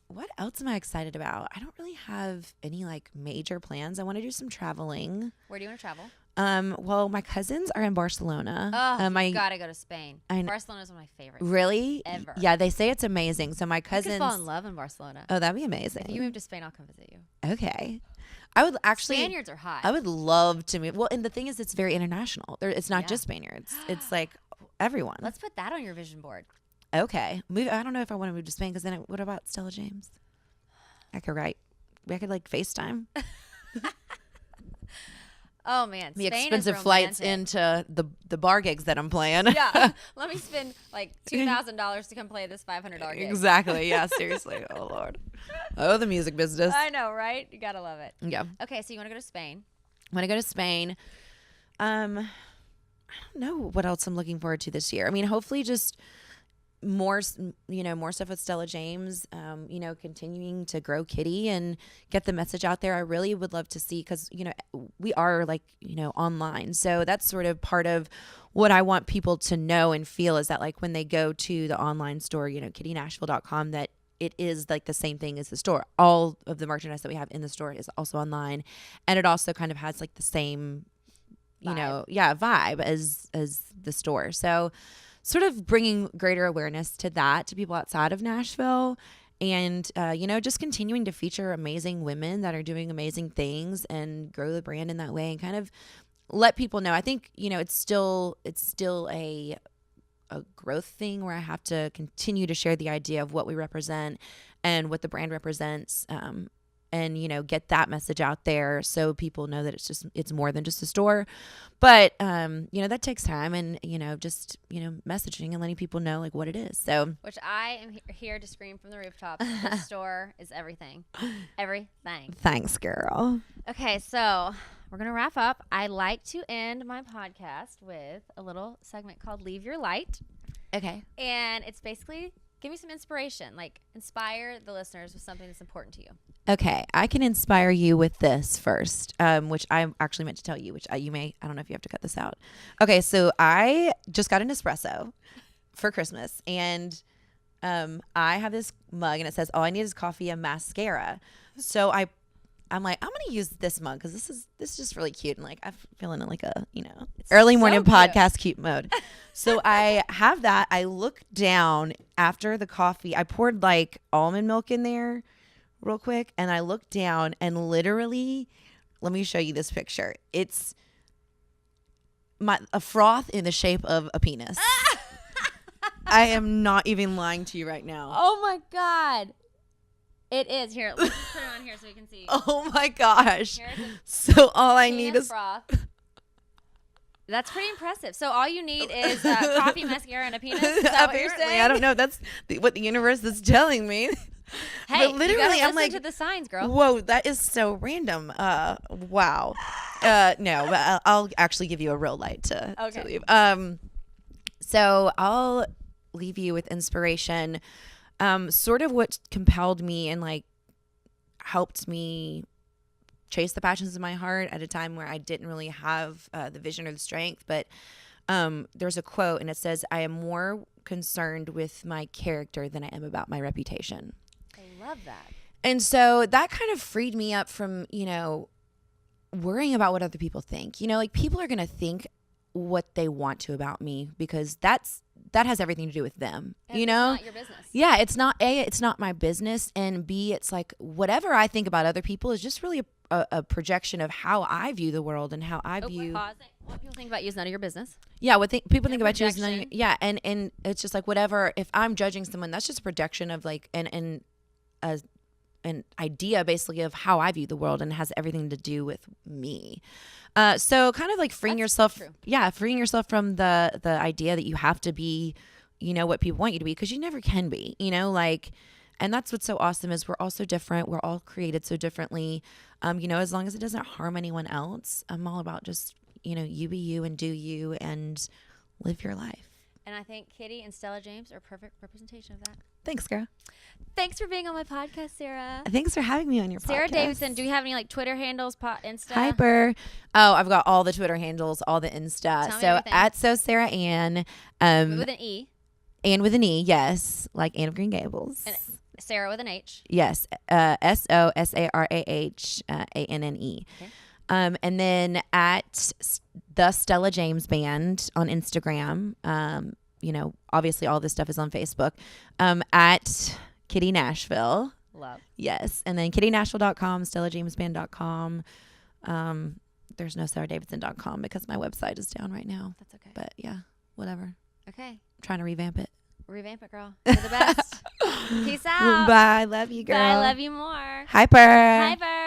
What else am I excited about? I don't really have any like major plans. I want to do some traveling. Where do you want to travel? Well, my cousins are in Barcelona. Oh, you gotta go to Spain. Barcelona is one of my favorites. Really? Ever. Yeah, they say it's amazing. So my cousins. You could fall in love in Barcelona. Oh, that'd be amazing. If you move to Spain, I'll come visit you. Okay. I would actually. Spaniards are hot. I would love to move. Well, and the thing is, it's very international. It's not just Spaniards. It's like everyone. Let's put that on your vision board. Okay. I don't know if I want to move to Spain because then what about Stella James? I could like FaceTime. Oh man, the expensive flights into the bar gigs that I'm playing. Yeah, let me spend like $2,000 to come play this $500 gig. Exactly. Yeah. Seriously. Oh Lord. Oh, the music business. I know, right? You gotta love it. Yeah. Okay, so you want to go to Spain? I want to go to Spain. I don't know what else I'm looking forward to this year. I mean, hopefully just more stuff with Stella James, continuing to grow Kitty and get the message out there. I really would love to see, because, we are like, online. So that's sort of part of what I want people to know and feel, is that like when they go to the online store, kittynashville.com, that it is like the same thing as the store. All of the merchandise that we have in the store is also online. And it also kind of has like the same, vibe as the store. So sort of bringing greater awareness to that, to people outside of Nashville, and, just continuing to feature amazing women that are doing amazing things and grow the brand in that way, and kind of let people know. I think, it's still a growth thing where I have to continue to share the idea of what we represent and what the brand represents, and get that message out there so people know that it's more than just a store. But that takes time, and just messaging and letting people know like what it is. So, which I am here to scream from the rooftops. The store is everything. Thanks, girl. Okay, so we're gonna wrap up. I like to end my podcast with a little segment called Leave Your Light. Okay. And it's basically give me some inspiration, like inspire the listeners with something that's important to you. Okay, I can inspire you with this first, which I actually meant to tell you, which I don't know if you have to cut this out. Okay, so I just got an espresso for Christmas, and I have this mug, and it says, all I need is coffee and mascara. So I'm like, I'm going to use this mug because this is just really cute, and like I'm feeling in like a, early morning podcast cute mode. So I have that. I look down after the coffee. I poured like almond milk in there real quick, and I look down, and literally, let me show you this picture. It's a froth in the shape of a penis. I am not even lying to you right now. Oh my God. It is. Here, let's just put it on here so we can see. Oh my gosh. Here it is. So all I need is froth. That's pretty impressive. So all you need is coffee, mascara, and a penis? Is that what you're saying? I don't know. That's what the universe is telling me. Hey, but literally, you gotta I'm like, to the signs, girl. Whoa, that is so random. Wow. No, but I'll actually give you a real light to leave. So I'll leave you with inspiration. Sort of what compelled me and like helped me chase the passions of my heart at a time where I didn't really have the vision or the strength. But there's a quote, and it says, "I am more concerned with my character than I am about my reputation." I love that. And so that kind of freed me up from, worrying about what other people think. Like people are going to think what they want to about me because that has everything to do with them. And it's not your business. Yeah, it's not my business, and B, it's like whatever I think about other people is just really a projection of how I view the world and how I view. What people think about you is none of your business. Yeah, what people think about you is projection. and it's just like whatever. If I'm judging someone, that's just a projection of like an idea basically of how I view the world, and has everything to do with me. So kind of like freeing yourself from the idea that you have to be, what people want you to be, because you never can be, and that's what's so awesome is we're all so different. We're all created so differently. As long as it doesn't harm anyone else, I'm all about just, you be you and do you and live your life. And I think Kitty and Stella James are perfect representation of that. Thanks, girl. Thanks for being on my podcast, Sarah. Thanks for having me on your podcast. Sarah Davidson, do you have any like Twitter handles, Insta? Hyper. Oh, I've got all the Twitter handles, all the Insta. Tell me so everything. at So Sarah Ann. With an E. Ann with an E, yes. Like Anne of Green Gables. And Sarah with an H. Yes. SOSARAH ANNE. Okay. And then at the Stella James Band on Instagram. Obviously all this stuff is on Facebook. At Kitty Nashville. Love. Yes. And then kittynashville.com, stellajamesband.com. There's no sarahdavidson.com because my website is down right now. That's okay. But yeah, whatever. Okay. I'm trying to revamp it. Revamp it, girl. You're the best. Peace out. Bye. Love you, girl. Bye. Love you more. Hyper. Hyper.